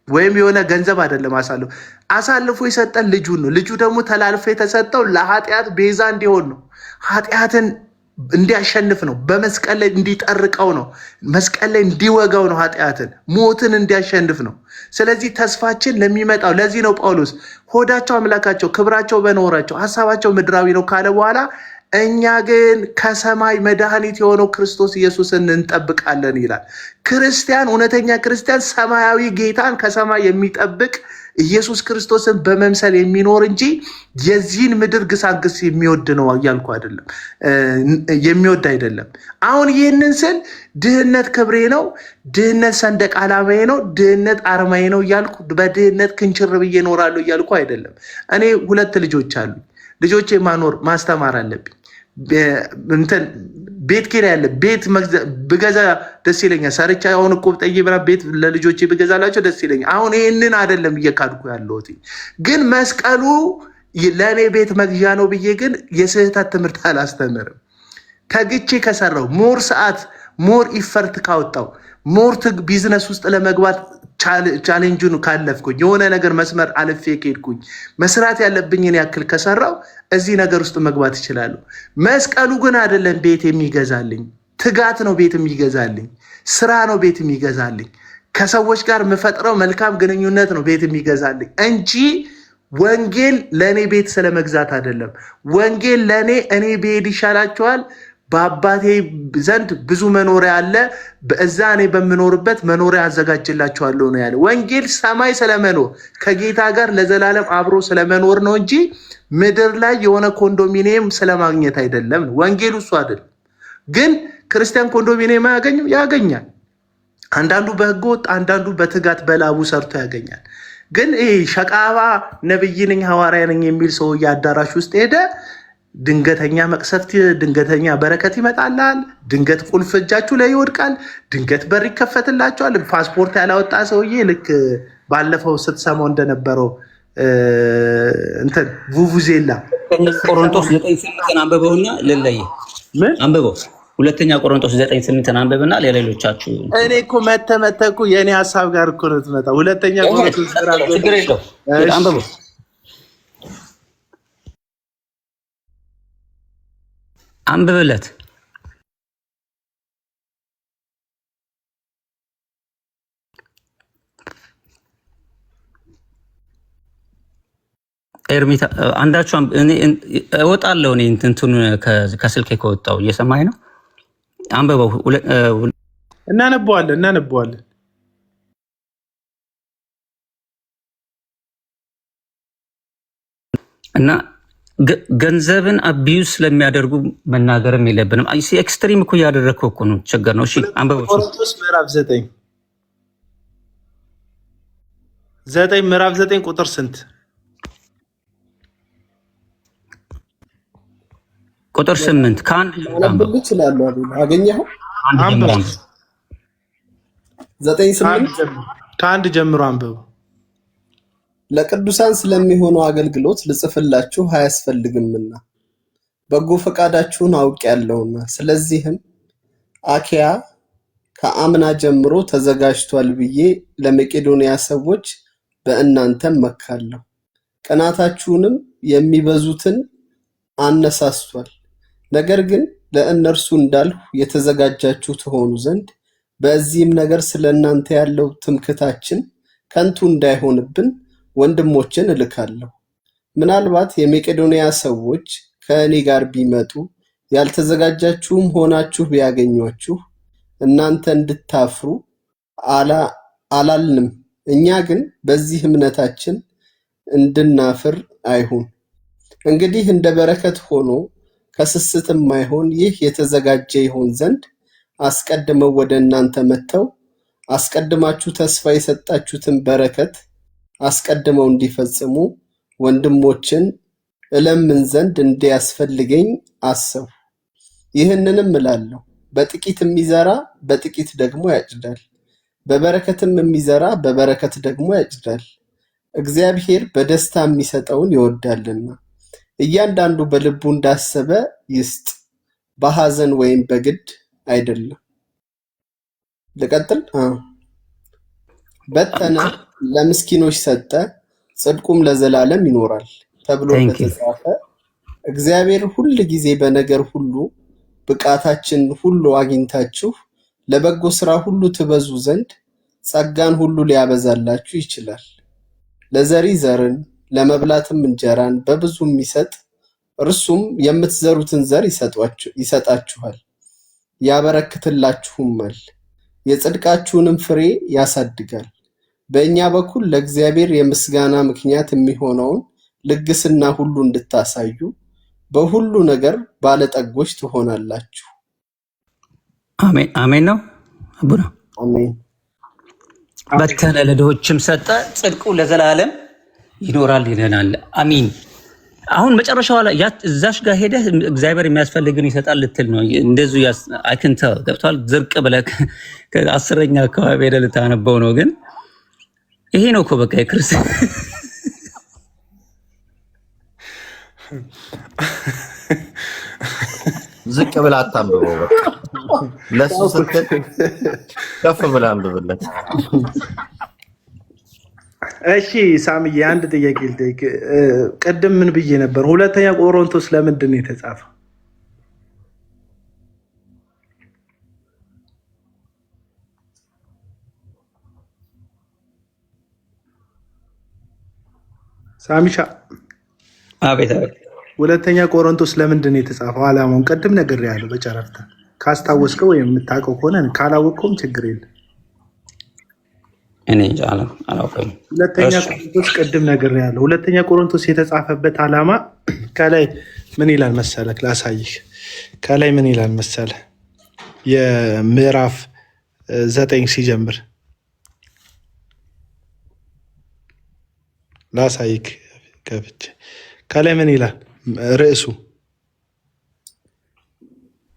ወይም የሆነ ገንዘብ አይደለም አሳልፎ የሰጠን ልጁን ነው። ልጁ ደግሞ ተላልፎ የተሰጠው ለኃጢአት ቤዛ እንዲሆን ነው። ኃጢአትን እንዲያሸንፍ ነው። በመስቀል ላይ እንዲጠርቀው ነው። መስቀል ላይ እንዲወጋው ነው። ኃጢአትን ሞትን እንዲያሸንፍ ነው። ስለዚህ ተስፋችን ለሚመጣው ለዚህ ነው ጳውሎስ ሆዳቸው አምላካቸው፣ ክብራቸው በኖራቸው፣ ሀሳባቸው ምድራዊ ነው ካለ በኋላ እኛ ግን ከሰማይ መድኃኒት የሆነው ክርስቶስ ኢየሱስን እንጠብቃለን ይላል። ክርስቲያን፣ እውነተኛ ክርስቲያን ሰማያዊ ጌታን ከሰማይ የሚጠብቅ ኢየሱስ ክርስቶስን በመምሰል የሚኖር እንጂ የዚህን ምድር ግሳግስ የሚወድ ነው እያልኩ አይደለም፣ የሚወድ አይደለም። አሁን ይህንን ስል ድህነት ክብሬ ነው፣ ድህነት ሰንደቅ ዓላማዬ ነው፣ ድህነት አርማዬ ነው እያልኩ በድህነት ክንችር ብዬ እኖራለሁ እያልኩ አይደለም። እኔ 2 ልጆች አሉ። ልጆቼ ማስተማር አለብኝ። ቤት ኪራይ ያለ ቤት ብገዛ ደስ ይለኛል። ሰርቻ አሁን እኮ ጠይብራ ቤት ለልጆቼ ብገዛላቸው ደስ ይለኛል። አሁን ይህንን አይደለም እየካድኩ ያለሁት፣ ግን መስቀሉ ለእኔ ቤት መግዣ ነው ብዬ ግን የስህተት ትምህርት አላስተምርም። ተግቼ ከሰራው ሞር ሰዓት ሞር ኢፈርት ካወጣው ሞር ቢዝነስ ውስጥ ለመግባት ቻሌንጁን ካለፍኩኝ የሆነ ነገር መስመር አልፌ ከሄድኩኝ መስራት ያለብኝን ያክል ከሰራው እዚህ ነገር ውስጥ መግባት ይችላሉ። መስቀሉ ግን አይደለም ቤት የሚገዛልኝ፣ ትጋት ነው ቤት የሚገዛልኝ፣ ስራ ነው ቤት የሚገዛልኝ፣ ከሰዎች ጋር የምፈጥረው መልካም ግንኙነት ነው ቤት የሚገዛልኝ እንጂ ወንጌል ለእኔ ቤት ስለመግዛት አይደለም። ወንጌል ለእኔ እኔ ብሄድ ይሻላቸዋል፣ በአባቴ ዘንድ ብዙ መኖሪያ አለ፣ በዛ እኔ በምኖርበት መኖሪያ አዘጋጅላችኋለሁ ነው ያለ። ወንጌል ሰማይ ስለመኖር ከጌታ ጋር ለዘላለም አብሮ ስለመኖር ነው እንጂ ምድር ላይ የሆነ ኮንዶሚኒየም ስለማግኘት አይደለም። ወንጌል እሱ አይደለም። ግን ክርስቲያን ኮንዶሚኒየም አያገኝም? ያገኛል። አንዳንዱ በህገ ወጥ፣ አንዳንዱ በትጋት በላቡ ሰርቶ ያገኛል። ግን ይሄ ሸቃባ ነብይ ነኝ ሐዋርያ ነኝ የሚል ሰው አዳራሽ ውስጥ ሄደ ድንገተኛ መቅሰፍት፣ ድንገተኛ በረከት ይመጣላል። ድንገት ቁልፍ እጃችሁ ላይ ይወድቃል። ድንገት በር ይከፈትላቸዋል። ፓስፖርት ያላወጣ ሰውዬ ልክ ባለፈው ስትሰማው እንደነበረው እንትን ቡቡዜላ ቆሮንቶስ 9:8 አንብበውና ልለይ አንብበው። 2ኛ ቆሮንቶስ 9:8 አንብበና ለሌሎቻችሁ እኔ እኮ መተመተኩ የኔ ሐሳብ ጋር እኮ ነው የምትመጣው። 2ኛ ቆሮንቶስ ችግር የለው አንብበው። አንብብለት። ኤርሚታ አንዳችሁ እኔ እወጣለሁ። እኔ እንትኑ ከስልኬ ከወጣው እየሰማኝ ነው። አንብበው። እናነበዋለን። እና ገንዘብን አቢዩዝ ስለሚያደርጉ መናገርም የለብንም። ኤክስትሪም እኮ እያደረግከው እኮ ነው፣ ችግር ነው። እሺ አንብበው። ቆሮንቶስ ምዕራፍ 9 ቁጥር ስንት? ቁጥር 8 ከአንድ ጀምሮ አንብቡ። ለቅዱሳን ስለሚሆነው አገልግሎት ልጽፍላችሁ አያስፈልግምና በጎ ፈቃዳችሁን አውቄያለሁና፣ ስለዚህም አኪያ ከአምና ጀምሮ ተዘጋጅቷል ብዬ ለመቄዶንያ ሰዎች በእናንተም መካለሁ። ቅናታችሁንም የሚበዙትን አነሳስቷል። ነገር ግን ለእነርሱ እንዳልሁ የተዘጋጃችሁ ትሆኑ ዘንድ በዚህም ነገር ስለ እናንተ ያለው ትምክህታችን ከንቱ እንዳይሆንብን ወንድሞችን እልካለሁ። ምናልባት የመቄዶንያ ሰዎች ከእኔ ጋር ቢመጡ ያልተዘጋጃችሁም ሆናችሁ ቢያገኟችሁ እናንተ እንድታፍሩ አላልንም። እኛ ግን በዚህ እምነታችን እንድናፍር አይሁን። እንግዲህ እንደ በረከት ሆኖ ከስስትም አይሆን ይህ የተዘጋጀ ይሆን ዘንድ አስቀድመው ወደ እናንተ መጥተው አስቀድማችሁ ተስፋ የሰጣችሁትን በረከት አስቀድመው እንዲፈጽሙ ወንድሞችን እለምን ዘንድ እንዲያስፈልገኝ አሰቡ። ይህንንም እላለሁ፣ በጥቂት የሚዘራ በጥቂት ደግሞ ያጭዳል፣ በበረከትም የሚዘራ በበረከት ደግሞ ያጭዳል። እግዚአብሔር በደስታ የሚሰጠውን ይወዳልና እያንዳንዱ በልቡ እንዳሰበ ይስጥ፣ በሐዘን ወይም በግድ አይደለም። ልቀጥል? በተነ፣ ለምስኪኖች ሰጠ፣ ጽድቁም ለዘላለም ይኖራል ተብሎ እንደተጻፈ እግዚአብሔር ሁል ጊዜ በነገር ሁሉ ብቃታችን ሁሉ አግኝታችሁ ለበጎ ስራ ሁሉ ትበዙ ዘንድ ጸጋን ሁሉ ሊያበዛላችሁ ይችላል። ለዘሪ ዘርን ለመብላትም እንጀራን በብዙ የሚሰጥ እርሱም የምትዘሩትን ዘር ይሰጣችኋል፣ ያበረክትላችሁማል፣ የጽድቃችሁንም ፍሬ ያሳድጋል። በእኛ በኩል ለእግዚአብሔር የምስጋና ምክንያት የሚሆነውን ልግስና ሁሉ እንድታሳዩ በሁሉ ነገር ባለጠጎች ትሆናላችሁ። አሜን አሜን ነው አቡና አሜን። በተነ፣ ለድሆችም ሰጠ፣ ጽድቁ ለዘላለም ይኖራል ይለናል። አሚን። አሁን መጨረሻው ላይ እዛሽ ጋር ሄደህ እግዚአብሔር የሚያስፈልግን ይሰጣል ልትል ነው። እንደዚሁ አይክንተ ገብቷል። ዝርቅ ብለህ ከ10ኛ አካባቢ ሄደህ ልታነበው ነው። ግን ይሄ ነው እኮ በቃ የክርስቲያን ዝቅ ብለህ አታንብበው። በቃ ለሱ ስትል ከፍ ብለህ አንብብለት። እሺ ሳምዬ አንድ ጥያቄ ልጠይቅ። ቅድም ምን ብዬ ነበር? ሁለተኛ ቆሮንቶስ ለምንድን ነው የተጻፈው? ሳሚሻ አቤት አቤት። ሁለተኛ ቆሮንቶስ ለምንድን ነው የተጻፈው? አላማውን ቅድም ነግሬሃለሁ በጨረፍታ። ካስታወስከው ወይም የምታውቀው ከሆነ ካላወቅከውም ችግር የለም። እኔ አላውቅም። ሁለተኛ ቆሮንቶስ ቅድም ነግሬሃለሁ። ሁለተኛ ቆሮንቶስ የተጻፈበት አላማ ከላይ ምን ይላል መሰለህ? ላሳይህ። ከላይ ምን ይላል መሰለህ? የምዕራፍ 9 ሲጀምር ላሳይህ ከፍቼ። ከላይ ምን ይላል ርዕሱ?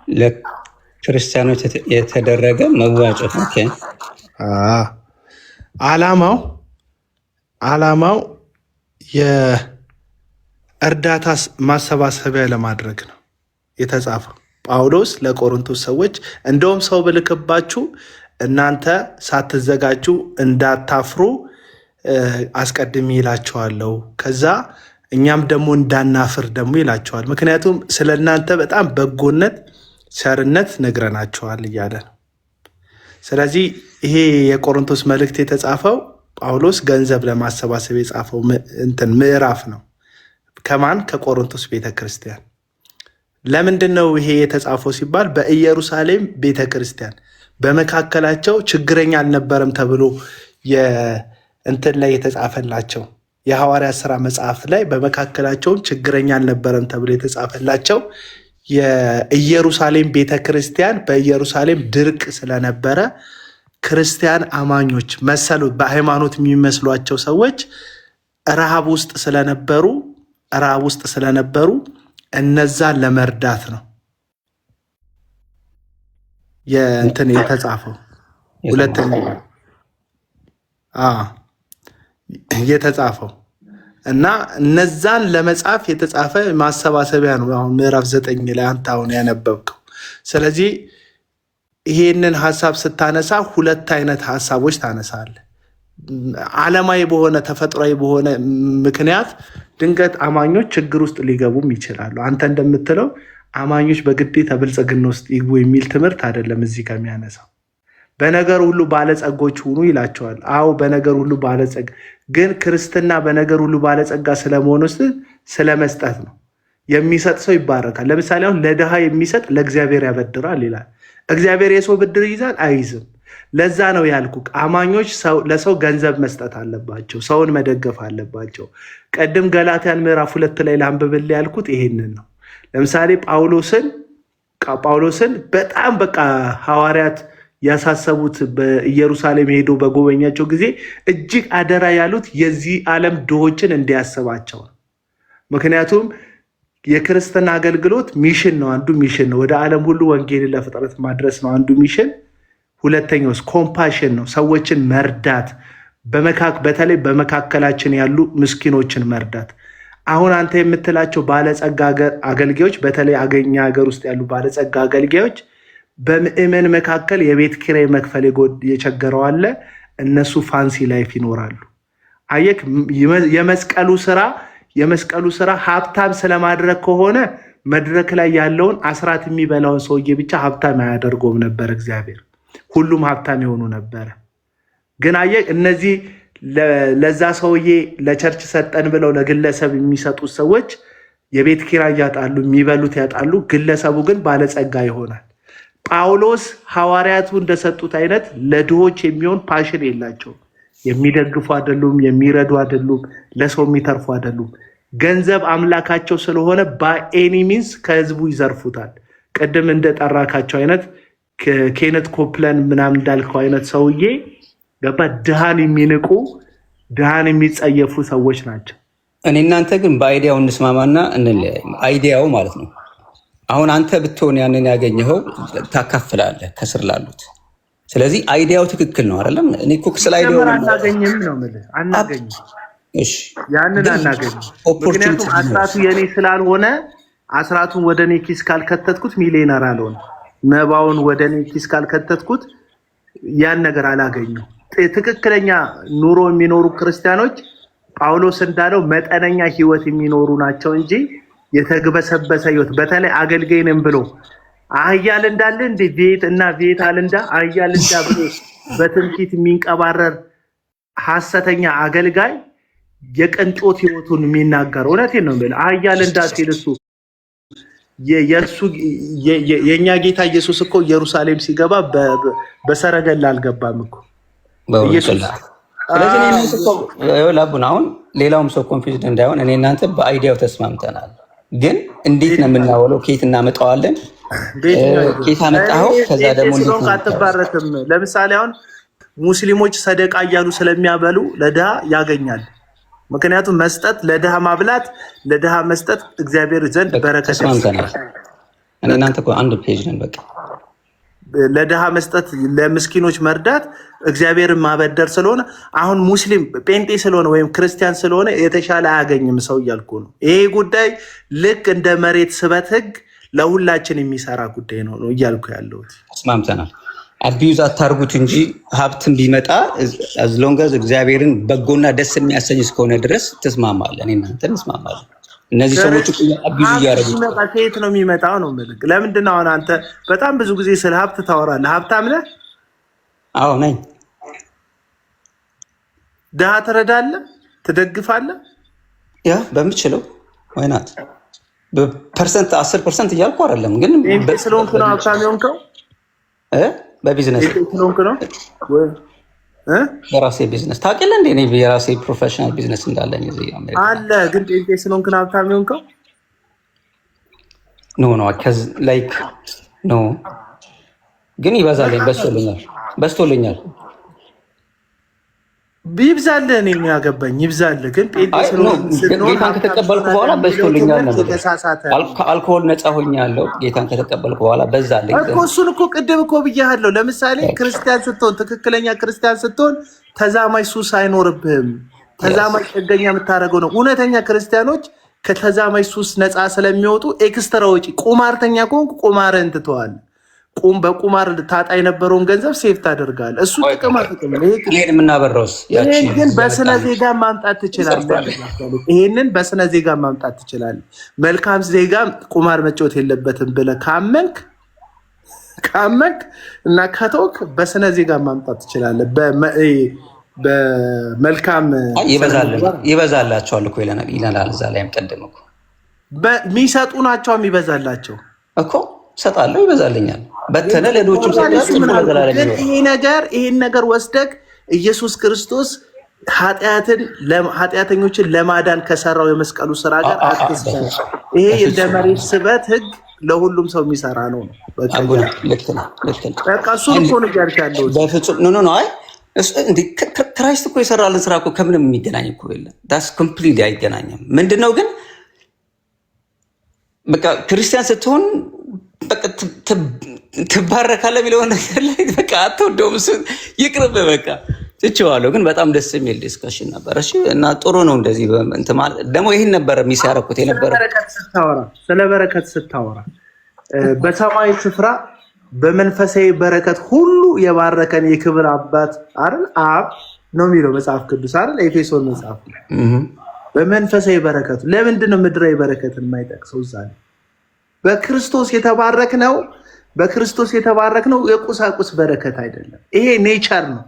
ለክርስቲያኖች የተደረገ መዋጮት። ኦኬ። አላማው የእርዳታ ማሰባሰቢያ ለማድረግ ነው የተጻፈው። ጳውሎስ ለቆሮንቶስ ሰዎች እንደውም ሰው ብልክባችሁ እናንተ ሳትዘጋጁ እንዳታፍሩ አስቀድሜ ይላቸዋለሁ፣ ከዛ እኛም ደግሞ እንዳናፍር ደግሞ ይላቸዋል። ምክንያቱም ስለ እናንተ በጣም በጎነት፣ ቸርነት ነግረናቸዋል እያለ ነው። ስለዚህ ይሄ የቆሮንቶስ መልእክት የተጻፈው ጳውሎስ ገንዘብ ለማሰባሰብ የጻፈው ምዕራፍ ነው። ከማን? ከቆሮንቶስ ቤተክርስቲያን። ለምንድን ነው ይሄ የተጻፈው ሲባል በኢየሩሳሌም ቤተክርስቲያን በመካከላቸው ችግረኛ አልነበረም ተብሎ እንትን ላይ የተጻፈላቸው የሐዋርያት ሥራ መጽሐፍ ላይ በመካከላቸውም ችግረኛ አልነበረም ተብሎ የተጻፈላቸው የኢየሩሳሌም ቤተክርስቲያን በኢየሩሳሌም ድርቅ ስለነበረ ክርስቲያን አማኞች መሰሉ በሃይማኖት የሚመስሏቸው ሰዎች ረሃብ ውስጥ ስለነበሩ እነዛን ለመርዳት ነው የእንትን የተጻፈው። ሁለተኛ የተጻፈው እና እነዛን ለመጻፍ የተጻፈ ማሰባሰቢያ ነው። አሁን ምዕራፍ 9 ላይ አንተ አሁን ያነበብከው። ስለዚህ ይሄንን ሀሳብ ስታነሳ ሁለት አይነት ሀሳቦች ታነሳለህ። ዓለማዊ በሆነ ተፈጥሯዊ በሆነ ምክንያት ድንገት አማኞች ችግር ውስጥ ሊገቡም ይችላሉ። አንተ እንደምትለው አማኞች በግዴታ ብልጽግና ውስጥ ይግቡ የሚል ትምህርት አይደለም እዚህ ጋር የሚያነሳው። በነገር ሁሉ ባለጸጎች ሁኑ ይላቸዋል። አዎ በነገር ሁሉ ባለጸጋ፣ ግን ክርስትና በነገር ሁሉ ባለጸጋ ስለመሆን ውስጥ ስለመስጠት ነው። የሚሰጥ ሰው ይባረካል። ለምሳሌ አሁን ለድሃ የሚሰጥ ለእግዚአብሔር ያበድራል ይላል። እግዚአብሔር የሰው ብድር ይይዛል? አይይዝም። ለዛ ነው ያልኩ አማኞች ለሰው ገንዘብ መስጠት አለባቸው፣ ሰውን መደገፍ አለባቸው። ቀድም ገላትያን ምዕራፍ 2 ላይ ላንብብል ያልኩት ይሄንን ነው። ለምሳሌ ጳውሎስን በጣም በቃ ሐዋርያት ያሳሰቡት በኢየሩሳሌም ሄዶ በጎበኛቸው ጊዜ እጅግ አደራ ያሉት የዚህ ዓለም ድሆችን እንዲያስባቸው ነው። ምክንያቱም የክርስትና አገልግሎት ሚሽን ነው። አንዱ ሚሽን ነው፣ ወደ ዓለም ሁሉ ወንጌልን ለፍጥረት ማድረስ ነው አንዱ ሚሽን። ሁለተኛው ኮምፓሽን ነው፣ ሰዎችን መርዳት፣ በተለይ በመካከላችን ያሉ ምስኪኖችን መርዳት። አሁን አንተ የምትላቸው ባለጸጋ አገልጋዮች፣ በተለይ አገኛ ሀገር ውስጥ ያሉ ባለጸጋ አገልጋዮች በምእመን መካከል የቤት ኪራይ መክፈል የቸገረው አለ። እነሱ ፋንሲ ላይፍ ይኖራሉ። አየክ፣ የመስቀሉ ስራ ሀብታም ስለማድረግ ከሆነ መድረክ ላይ ያለውን አስራት የሚበላውን ሰውዬ ብቻ ሀብታም አያደርገውም ነበር እግዚአብሔር፣ ሁሉም ሀብታም የሆኑ ነበረ። ግን አየክ፣ እነዚህ ለዛ ሰውዬ ለቸርች ሰጠን ብለው ለግለሰብ የሚሰጡት ሰዎች የቤት ኪራይ ያጣሉ፣ የሚበሉት ያጣሉ። ግለሰቡ ግን ባለጸጋ ይሆናል። ጳውሎስ ሐዋርያቱ እንደሰጡት አይነት ለድሆች የሚሆን ፓሽን የላቸውም። የሚደግፉ አይደሉም፣ የሚረዱ አይደሉም፣ ለሰው የሚተርፉ አይደሉም። ገንዘብ አምላካቸው ስለሆነ በኤኒ ሚንስ ከህዝቡ ይዘርፉታል። ቅድም እንደጠራካቸው አይነት ኬነት ኮፕለን ምናምን እንዳልከው አይነት ሰውዬ ገባ፣ ድሃን የሚንቁ ድሃን የሚጸየፉ ሰዎች ናቸው። እኔ እናንተ ግን በአይዲያው እንስማማና እንለያይ። አይዲያው ማለት ነው አሁን አንተ ብትሆን ያንን ያገኘኸው ታካፍላለህ ከስር ላሉት። ስለዚህ አይዲያው ትክክል ነው አይደለም? እኔ እኮ ስለ አይዲያው አናገኝም ነው የምልህ። አናገኝም፣ እሺ፣ ያንን አናገኝም። ምክንያቱም አስራቱ የኔ ስላልሆነ አስራቱን ወደ እኔ ኪስ ካልከተትኩት ሚሊዮነር አልሆነ። መባውን ወደ እኔ ኪስ ካልከተትኩት ያን ነገር አላገኘው። ትክክለኛ ኑሮ የሚኖሩ ክርስቲያኖች ጳውሎስ እንዳለው መጠነኛ ህይወት የሚኖሩ ናቸው እንጂ የተግበሰበሰ ህይወት፣ በተለይ አገልጋይንም ብሎ አህያል እንዳለ እንደ ቤት እና ቤት አልንዳ አህያል እንዳ ብሎ በትምክህት የሚንቀባረር ሐሰተኛ አገልጋይ የቅንጦት ህይወቱን የሚናገር እውነቴን ነው የምልህ። አህያል እንዳ ሲልሱ የኛ ጌታ ኢየሱስ እኮ ኢየሩሳሌም ሲገባ በሰረገላ አልገባም እኮ ኢየሱስ። ስለዚህ እኔ እናንተ ላቡን አሁን ሌላውም ሰው ኮንፊውዝድ እንዳይሆን እኔ እናንተ በአይዲያው ተስማምተናል። ግን እንዴት ነው የምናወለው? ከየት እናመጣዋለን? ከየት አመጣኸው? ከዛ ደግሞ እንዴት ነው አትባረክም? ለምሳሌ አሁን ሙስሊሞች ሰደቃ እያሉ ስለሚያበሉ ለድሃ ያገኛል። ምክንያቱም መስጠት፣ ለድሃ ማብላት፣ ለድሃ መስጠት እግዚአብሔር ዘንድ በረከት ተስማምተናል። እኔ እናንተ እኮ አንድ ፔጅ ነን በቃ። ለድሃ መስጠት፣ ለምስኪኖች መርዳት እግዚአብሔርን ማበደር ስለሆነ አሁን ሙስሊም ጴንጤ ስለሆነ ወይም ክርስቲያን ስለሆነ የተሻለ አያገኝም ሰው እያልኩ ነው። ይሄ ጉዳይ ልክ እንደ መሬት ስበት ህግ ለሁላችን የሚሰራ ጉዳይ ነው እያልኩ ያለሁት። ተስማምተናል። አቢዩዝ አታርጉት እንጂ ሀብትን ቢመጣ አዝሎንጋዝ እግዚአብሔርን በጎና ደስ የሚያሰኝ እስከሆነ ድረስ ተስማማለን። እኔ እናንተ እንስማማለን። እነዚህ ሰዎች አቢዩዝ እያደረጉ ከየት ነው የሚመጣው ነው የምልህ። ለምንድን ነው አሁን አንተ በጣም ብዙ ጊዜ ስለ ሀብት ታወራለህ? ሀብታም ነህ? አዎ ነኝ። ድሃ ትረዳለህ? ትደግፋለህ? ያ በምችለው ወይናት በፐርሰንት 10% እያልኩ አይደለም፣ ግን ስለሆንኩ ነው ሀብታም የሆንከው። በቢዝነስ ስለሆንኩ ነው የራሴ ቢዝነስ ታውቂያለህ እንዴ? እኔ የራሴ ፕሮፌሽናል ቢዝነስ እንዳለኝ እዚህ አሜሪካ አለ። ግን ጴንጤ ስለሆንክ ነው ሀብታም የሆንከው? ኖ ላይክ ኖ፣ ግን ይበዛልኝ፣ በዝቶልኛል። ይብዛልህ፣ እኔ የሚያገባኝ ይብዛልህ። ግን ጴንጤ ስለሆንክ ጌታን ከተቀበልኩ በኋላ በዝቶልኛል ነው። አልኮሆል ነፃ ሆኛለሁ ጌታን ከተቀበልኩ በኋላ በዛልኝ እኮ። እሱን እኮ ቅድም እኮ ብያለሁ። ለምሳሌ ክርስቲያን ስትሆን፣ ትክክለኛ ክርስቲያን ስትሆን ተዛማጅ ሱስ አይኖርብህም። ተዛማጅ ጥገኛ የምታደርገው ነው። እውነተኛ ክርስቲያኖች ከተዛማጅ ሱስ ነፃ ስለሚወጡ ኤክስትራ ወጪ፣ ቁማርተኛ ከሆንክ ቁማርህን ትተዋለህ። በቁማር ታጣ የነበረውን ገንዘብ ሴፍ ታደርጋለህ። እሱ ጥቅም ይሄን የምናበረውስ ግን በስነ ዜጋ ማምጣት ትችላለህ። ይሄንን በስነ ዜጋ ማምጣት ትችላለህ። መልካም ዜጋ ቁማር መጫወት የለበትም ብለህ ካመንክ እና ከተውክ በስነ ዜጋ ማምጣት ትችላለህ። በመልካም ይበዛላቸዋል እኮ ይለናል። እዛ ላይም ቀደም እኮ የሚሰጡ ናቸው የሚበዛላቸው እኮ ሰጣለሁ፣ ይበዛልኛል። በተነ ሌሎችም ግን ይሄን ነገር ወስደግ ኢየሱስ ክርስቶስ ኃጢአተኞችን ለማዳን ከሰራው የመስቀሉ ስራ ጋር አትስተ ይሄ እንደ መሬት ስበት ህግ ለሁሉም ሰው የሚሰራ ነው። አቡነ ልክ ነው። በቃ እሱን እኮ ነው እያልክ ያለሁት። በፍጹም ኖ አይ ክራይስት እኮ የሰራልን ስራ እኮ ከምንም የሚገናኝ እኮ የለም። ዳስ ኮምፕሊትሊ አይገናኝም። ምንድነው ግን በቃ ክርስቲያን ስትሆን በቃ ትባረካለህ የሚለውን ነገር ላይ በቃ አትወደውም። እሱን ይቅርብ በቃ ትቼዋለሁ። ግን በጣም ደስ የሚል ዲስከሽን ነበር። እሺ እና ጥሩ ነው እንደዚህ ደግሞ ይህን ነበር የሚያረኩት የነበረ ስለ በረከት ስታወራ በሰማይ ስፍራ በመንፈሳዊ በረከት ሁሉ የባረከን የክብር አባት አይደል አብ ነው የሚለው መጽሐፍ ቅዱስ አይደል ኤፌሶን መጽሐፍ በመንፈሳዊ በረከቱ ለምንድን ነው ምድራዊ በረከትን የማይጠቅሰው? እዛ በክርስቶስ የተባረክነው የቁሳቁስ በረከት አይደለም። ይሄ ኔቸር ነው።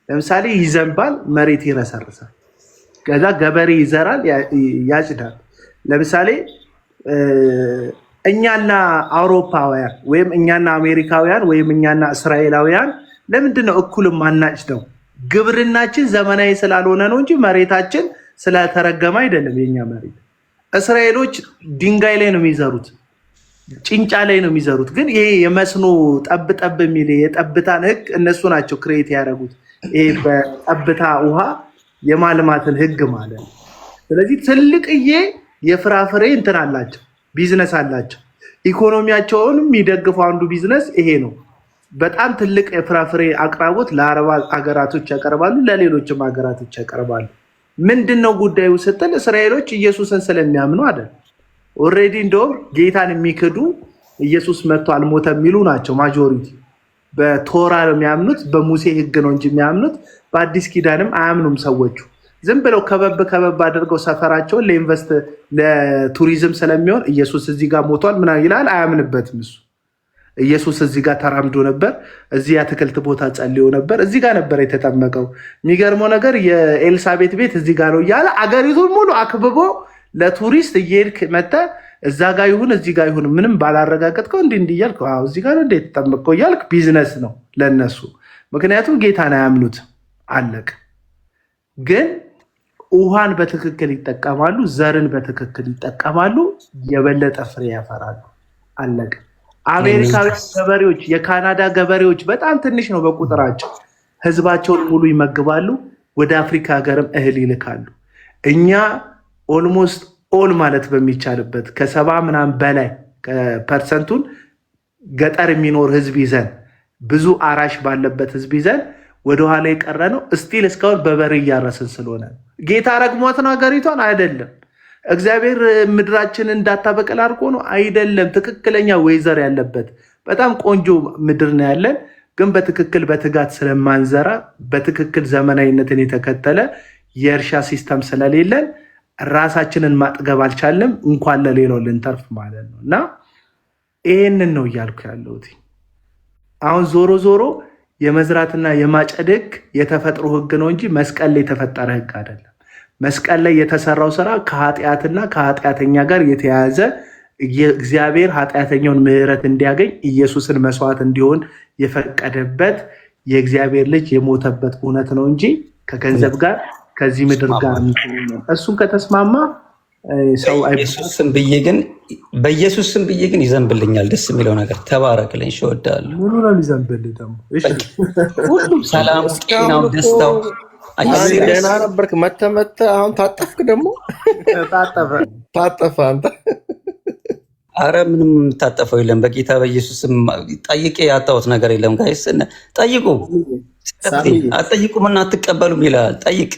ለምሳሌ ይዘንባል፣ መሬት ይረሰርሳል፣ ከዛ ገበሬ ይዘራል፣ ያጭዳል። ለምሳሌ እኛና አውሮፓውያን ወይም እኛና አሜሪካውያን ወይም እኛና እስራኤላውያን ለምንድን ነው እኩል ማናጭደው? ግብርናችን ዘመናዊ ስላልሆነ ነው እንጂ መሬታችን ስለተረገመ አይደለም። የኛ መሬት እስራኤሎች ድንጋይ ላይ ነው የሚዘሩት፣ ጭንጫ ላይ ነው የሚዘሩት። ግን ይሄ የመስኖ ጠብጠብ የሚል የጠብታን ህግ እነሱ ናቸው ክሬት ያደረጉት። ይሄ በጠብታ ውሃ የማልማትን ህግ ማለት ነው። ስለዚህ ትልቅዬ የፍራፍሬ እንትን አላቸው፣ ቢዝነስ አላቸው። ኢኮኖሚያቸውን የሚደግፈው አንዱ ቢዝነስ ይሄ ነው። በጣም ትልቅ የፍራፍሬ አቅራቦት ለአረብ ሀገራቶች ያቀርባሉ፣ ለሌሎችም ሀገራቶች ያቀርባሉ። ምንድነው ጉዳዩ ስትል እስራኤሎች ኢየሱስን ስለሚያምኑ አይደል። ኦልሬዲ እንደውም ጌታን የሚክዱ ኢየሱስ መጥቶ አልሞተ የሚሉ ናቸው ማጆሪቲ። በቶራ ነው የሚያምኑት፣ በሙሴ ህግ ነው እንጂ የሚያምኑት በአዲስ ኪዳንም አያምኑም ሰዎቹ። ዝም ብለው ከበብ አድርገው ሰፈራቸውን ለኢንቨስት ለቱሪዝም ስለሚሆን ኢየሱስ እዚህ ጋር ሞቷል ምናምን ይላል። አያምንበትም እሱ። ኢየሱስ እዚህ ጋር ተራምዶ ነበር፣ እዚህ አትክልት ቦታ ጸልዮ ነበር፣ እዚህ ጋር ነበር የተጠመቀው። የሚገርመው ነገር የኤልሳቤት ቤት እዚህ ጋር ነው እያለ አገሪቱን ሙሉ አክብቦ ለቱሪስት እየሄድክ መተህ እዛ ጋር ይሁን እዚህ ጋር ይሁን ምንም ባላረጋገጥከው እንዲህ እያልክ እዚህ ጋር እንዴት ተጠመቀው እያልክ ቢዝነስ ነው ለነሱ። ምክንያቱም ጌታን አያምኑት። አለቅ ግን ውሃን በትክክል ይጠቀማሉ፣ ዘርን በትክክል ይጠቀማሉ፣ የበለጠ ፍሬ ያፈራሉ። አለቅ አሜሪካውያን ገበሬዎች፣ የካናዳ ገበሬዎች በጣም ትንሽ ነው በቁጥራቸው፣ ህዝባቸውን ሙሉ ይመግባሉ። ወደ አፍሪካ ሀገርም እህል ይልካሉ። እኛ ኦልሞስት ኦል ማለት በሚቻልበት ከ70 ምናምን በላይ ፐርሰንቱን ገጠር የሚኖር ህዝብ ይዘን ብዙ አራሽ ባለበት ህዝብ ይዘን ወደኋላ የቀረ ነው። እስቲል እስካሁን በበሬ እያረስን ስለሆነ ጌታ ረግሟት ነው ሀገሪቷን አይደለም። እግዚአብሔር ምድራችን እንዳታበቀል አድርጎ ነው አይደለም። ትክክለኛ ወይዘር ያለበት በጣም ቆንጆ ምድር ነው ያለን። ግን በትክክል በትጋት ስለማንዘራ በትክክል ዘመናዊነትን የተከተለ የእርሻ ሲስተም ስለሌለን ራሳችንን ማጥገብ አልቻለም፣ እንኳን ለሌላው ልንተርፍ ማለት ነው። እና ይህንን ነው እያልኩ ያለሁት። አሁን ዞሮ ዞሮ የመዝራትና የማጨድ ህግ የተፈጥሮ ህግ ነው እንጂ መስቀል ላይ የተፈጠረ ህግ አይደለም። መስቀል ላይ የተሰራው ስራ ከኃጢአትና ከኃጢአተኛ ጋር የተያያዘ እግዚአብሔር ኃጢአተኛውን ምህረት እንዲያገኝ ኢየሱስን መስዋዕት እንዲሆን የፈቀደበት የእግዚአብሔር ልጅ የሞተበት እውነት ነው እንጂ ከገንዘብ ጋር ከዚህ ምድር ጋር እሱን ከተስማማ ሰው በኢየሱስ ስም ብዬ ግን ይዘንብልኛል። ደስ የሚለው ነገር ተባረክልኝ። እወዳለሁ። ምኑ ነው ይዘንብልህ ደግሞ? ሁሉም ሰላም፣ ጤናው፣ ደስታው። ደህና ነበርክ? መተህ አሁን ታጠፍክ ደግሞ ታጠፈ አንተ። አረ ምንም የምታጠፈው የለም። በጌታ በኢየሱስ ስም ጠይቄ ያጣሁት ነገር የለም። ጋይስ ጠይቁ፣ አትጠይቁም እና አትቀበሉም ይላል። ጠይቅ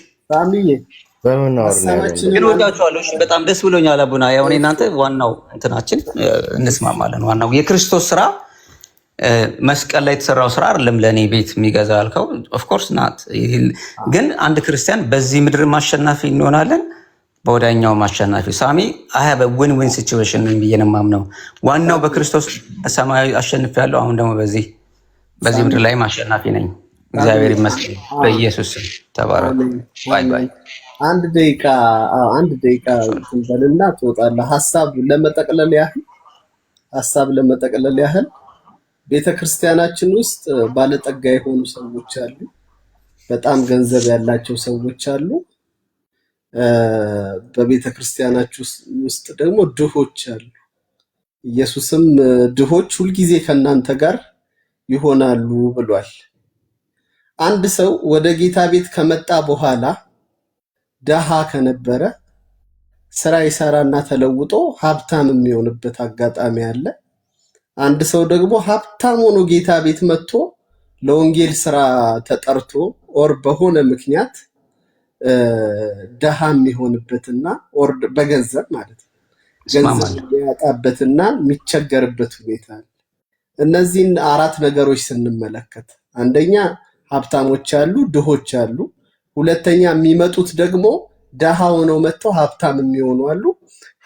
ግን ወዳችኋለሁ። በጣም ደስ ብሎኛል። አቡና ያው እናንተ ዋናው እንትናችን እንስማማለን። ዋናው የክርስቶስ ስራ መስቀል ላይ የተሰራው ስራ አይደለም ለእኔ ቤት የሚገዛ ያልከው ኦፍኮርስ ናት። ግን አንድ ክርስቲያን በዚህ ምድር ማሸናፊ እንሆናለን፣ በወዳኛው ማሸናፊ። ሳሚ አይ ዊን ዊን ሲቹዌሽን ብዬ ነው የማምነው። ዋናው በክርስቶስ ሰማያዊ አሸንፊያለሁ። አሁን ደግሞ በዚህ ምድር ላይ ማሸናፊ ነኝ። እግዚአብሔር ይመስገን። በኢየሱስ ተባረኩ። ባይ ባይ። አንድ ደቂቃ ትንበልና ትወጣለህ። ሀሳብ ለመጠቅለል ያህል ቤተክርስቲያናችን ውስጥ ባለጠጋ የሆኑ ሰዎች አሉ፣ በጣም ገንዘብ ያላቸው ሰዎች አሉ። በቤተክርስቲያናችን ውስጥ ደግሞ ድሆች አሉ። ኢየሱስም ድሆች ሁልጊዜ ከእናንተ ጋር ይሆናሉ ብሏል። አንድ ሰው ወደ ጌታ ቤት ከመጣ በኋላ ደሃ ከነበረ ስራ ይሰራና ተለውጦ ሀብታም የሚሆንበት አጋጣሚ አለ። አንድ ሰው ደግሞ ሀብታም ሆኖ ጌታ ቤት መጥቶ ለወንጌል ስራ ተጠርቶ ኦር በሆነ ምክንያት ደሃ የሚሆንበትና ኦር በገንዘብ ማለት ነው ገንዘብ የሚያጣበትና የሚቸገርበት ሁኔታ አለ። እነዚህን አራት ነገሮች ስንመለከት አንደኛ ሀብታሞች አሉ፣ ድሆች አሉ። ሁለተኛ የሚመጡት ደግሞ ደሃ ሆነው መጥተው ሀብታም የሚሆኑ አሉ።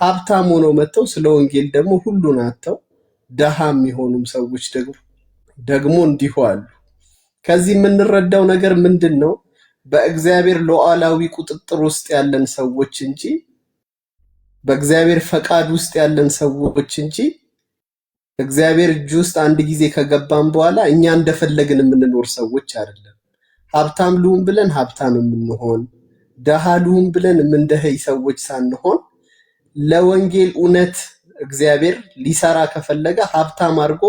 ሀብታም ሆነው መጥተው ስለ ወንጌል ደግሞ ሁሉን አጥተው ደሃ የሚሆኑም ሰዎች ደግሞ እንዲሁ አሉ። ከዚህ የምንረዳው ነገር ምንድን ነው? በእግዚአብሔር ሉዓላዊ ቁጥጥር ውስጥ ያለን ሰዎች እንጂ በእግዚአብሔር ፈቃድ ውስጥ ያለን ሰዎች እንጂ እግዚአብሔር እጅ ውስጥ አንድ ጊዜ ከገባን በኋላ እኛ እንደፈለግን የምንኖር ሰዎች አይደለም። ሀብታም ልሁን ብለን ሀብታም የምንሆን፣ ደሃ ልሁን ብለን የምንደኸይ ሰዎች ሳንሆን ለወንጌል እውነት እግዚአብሔር ሊሰራ ከፈለገ ሀብታም አድርጎ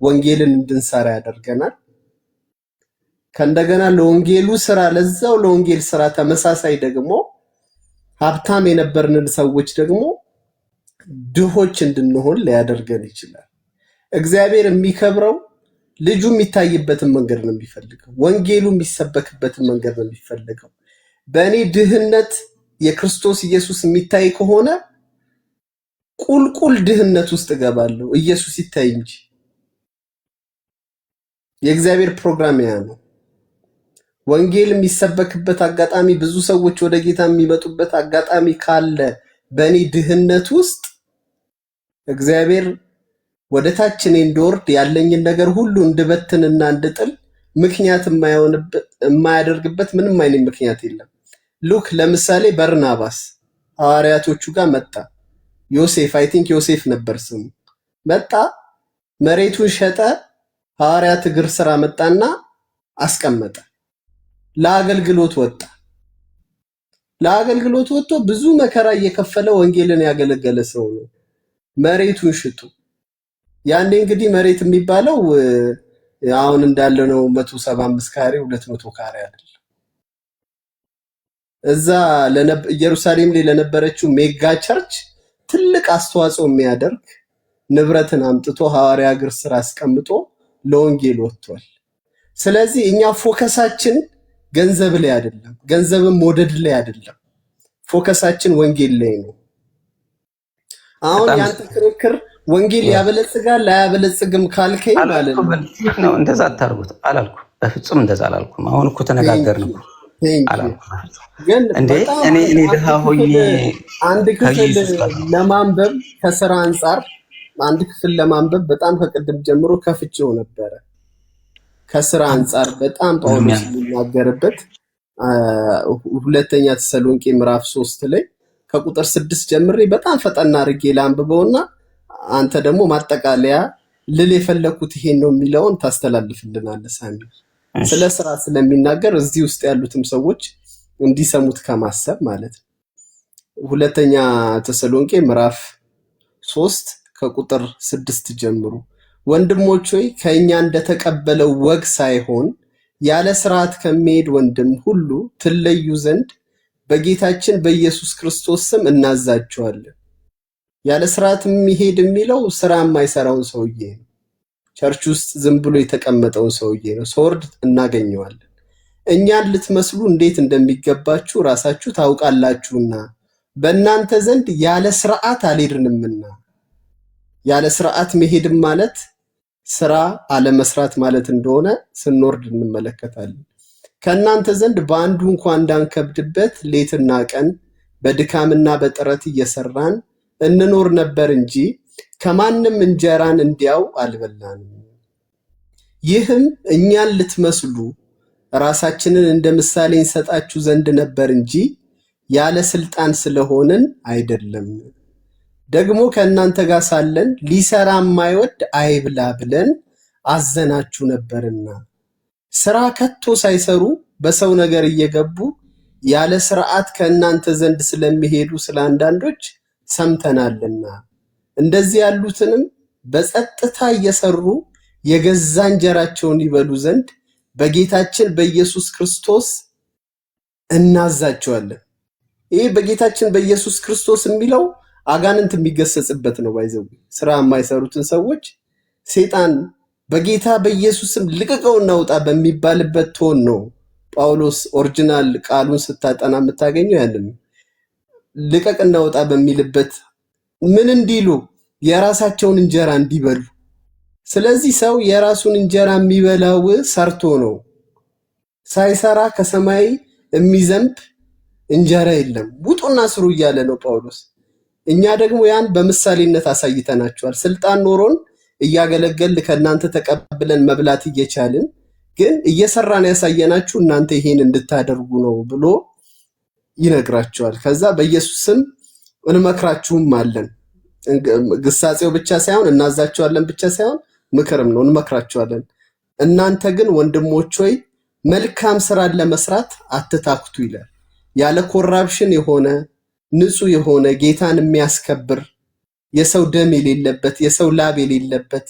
ወንጌልን እንድንሰራ ያደርገናል። ከእንደገና ለወንጌሉ ስራ ለዛው ለወንጌል ስራ ተመሳሳይ ደግሞ ሀብታም የነበርንን ሰዎች ደግሞ ድሆች እንድንሆን ሊያደርገን ይችላል። እግዚአብሔር የሚከብረው ልጁ የሚታይበትን መንገድ ነው የሚፈልገው። ወንጌሉ የሚሰበክበትን መንገድ ነው የሚፈልገው። በእኔ ድህነት የክርስቶስ ኢየሱስ የሚታይ ከሆነ ቁልቁል ድህነት ውስጥ እገባለሁ፣ ኢየሱስ ይታይ እንጂ። የእግዚአብሔር ፕሮግራም ያ ነው። ወንጌል የሚሰበክበት አጋጣሚ፣ ብዙ ሰዎች ወደ ጌታ የሚመጡበት አጋጣሚ ካለ በእኔ ድህነት ውስጥ እግዚአብሔር ወደ ታች እኔ እንድወርድ ያለኝን ነገር ሁሉ እንድበትንና እንድጥል ምክንያት የማያደርግበት ምንም አይነት ምክንያት የለም። ሉክ ለምሳሌ በርናባስ ሐዋርያቶቹ ጋር መጣ። ዮሴፍ አይ ቲንክ ዮሴፍ ነበር ስሙ። መጣ፣ መሬቱን ሸጠ፣ ሐዋርያት እግር ስራ መጣና አስቀመጠ። ለአገልግሎት ወጣ። ለአገልግሎት ወጥቶ ብዙ መከራ እየከፈለ ወንጌልን ያገለገለ ሰው ነው። መሬቱን ሽጡ። ያኔ እንግዲህ መሬት የሚባለው አሁን እንዳለው ነው 175 ካሬ 200 ካሬ አይደለም። እዛ ኢየሩሳሌም ላይ ለነበረችው ሜጋ ቸርች ትልቅ አስተዋጽኦ የሚያደርግ ንብረትን አምጥቶ ሐዋርያ እግር ስራ አስቀምጦ ለወንጌል ወጥቷል። ስለዚህ እኛ ፎከሳችን ገንዘብ ላይ አይደለም፣ ገንዘብን መውደድ ላይ አይደለም። ፎከሳችን ወንጌል ላይ ነው። አሁን ያንተ ክርክር ወንጌል ያበለጽጋል አያበለጽግም ካልከኝ ማለት ነው። እንደዛ አታርጉት አላልኩ፣ በፍጹም እንደዛ አላልኩም። አሁን እኮ ተነጋገርን እኮ ግን እኔ ድሃ ሆኜ አንድ ክፍል ለማንበብ ከስራ አንጻር አንድ ክፍል ለማንበብ በጣም ከቅድም ጀምሮ ከፍቼው ነበረ። ከስራ አንጻር በጣም ጳውሎስ የሚናገርበት ሁለተኛ ተሰሎንቄ ምዕራፍ 3 ላይ ከቁጥር 6 ጀምሬ በጣም ፈጠና አድርጌ ላንብበውና አንተ ደግሞ ማጠቃለያ ልል የፈለኩት ይሄን ነው የሚለውን ታስተላልፍልናለህ ሳሚ። ስለ ስራ ስለሚናገር እዚህ ውስጥ ያሉትም ሰዎች እንዲሰሙት ከማሰብ ማለት ነው። ሁለተኛ ተሰሎንቄ ምዕራፍ 3 ከቁጥር 6 ጀምሮ ወንድሞች ሆይ ከኛ እንደተቀበለው ወግ ሳይሆን ያለ ስርዓት ከሚሄድ ወንድም ሁሉ ትለዩ ዘንድ በጌታችን በኢየሱስ ክርስቶስ ስም እናዛቸዋለን። ያለ ስርዓት የሚሄድ የሚለው ስራ የማይሰራውን ሰውዬ ነው። ቸርች ውስጥ ዝም ብሎ የተቀመጠውን ሰውዬ ነው። ስወርድ እናገኘዋለን። እኛን ልትመስሉ እንዴት እንደሚገባችሁ ራሳችሁ ታውቃላችሁና በእናንተ ዘንድ ያለ ስርዓት አልሄድንምና። ያለ ስርዓት መሄድም ማለት ስራ አለመስራት ማለት እንደሆነ ስንወርድ እንመለከታለን። ከእናንተ ዘንድ በአንዱ እንኳን እንዳንከብድበት ሌትና ቀን በድካምና በጥረት እየሰራን እንኖር ነበር እንጂ ከማንም እንጀራን እንዲያው አልበላንም። ይህም እኛን ልትመስሉ ራሳችንን እንደ ምሳሌ እንሰጣችሁ ዘንድ ነበር እንጂ ያለ ስልጣን ስለሆንን አይደለም። ደግሞ ከእናንተ ጋር ሳለን ሊሰራ የማይወድ አይብላ ብለን አዘናችሁ ነበርና ስራ ከቶ ሳይሰሩ በሰው ነገር እየገቡ ያለ ስርዓት ከእናንተ ዘንድ ስለሚሄዱ ስለ አንዳንዶች ሰምተናልና እንደዚህ ያሉትንም በጸጥታ እየሰሩ የገዛ እንጀራቸውን ይበሉ ዘንድ በጌታችን በኢየሱስ ክርስቶስ እናዛቸዋለን። ይህ በጌታችን በኢየሱስ ክርስቶስ የሚለው አጋንንት የሚገሰጽበት ነው። ባይዘው ስራ የማይሰሩትን ሰዎች ሰይጣን በጌታ በኢየሱስም ልቀቀው እናውጣ በሚባልበት ቶን ነው ጳውሎስ ኦሪጂናል ቃሉን ስታጠና የምታገኘው ያንን ልቀቅ እናውጣ በሚልበት ምን እንዲሉ የራሳቸውን እንጀራ እንዲበሉ። ስለዚህ ሰው የራሱን እንጀራ የሚበላው ሰርቶ ነው። ሳይሰራ ከሰማይ የሚዘንብ እንጀራ የለም። ውጡና ስሩ እያለ ነው ጳውሎስ። እኛ ደግሞ ያን በምሳሌነት አሳይተናቸዋል። ስልጣን ኖሮን እያገለገል ከእናንተ ተቀብለን መብላት እየቻልን ግን እየሰራን ያሳየናችሁ እናንተ ይሄን እንድታደርጉ ነው ብሎ ይነግራቸዋል። ከዛ በኢየሱስም እንመክራችሁም አለን። ግሳጼው ብቻ ሳይሆን እናዛቸዋለን ብቻ ሳይሆን ምክርም ነው፣ እንመክራቸዋለን። እናንተ ግን ወንድሞች ሆይ መልካም ስራን ለመስራት አትታክቱ ይላል። ያለ ኮራፕሽን የሆነ ንጹህ የሆነ ጌታን የሚያስከብር የሰው ደም የሌለበት የሰው ላብ የሌለበት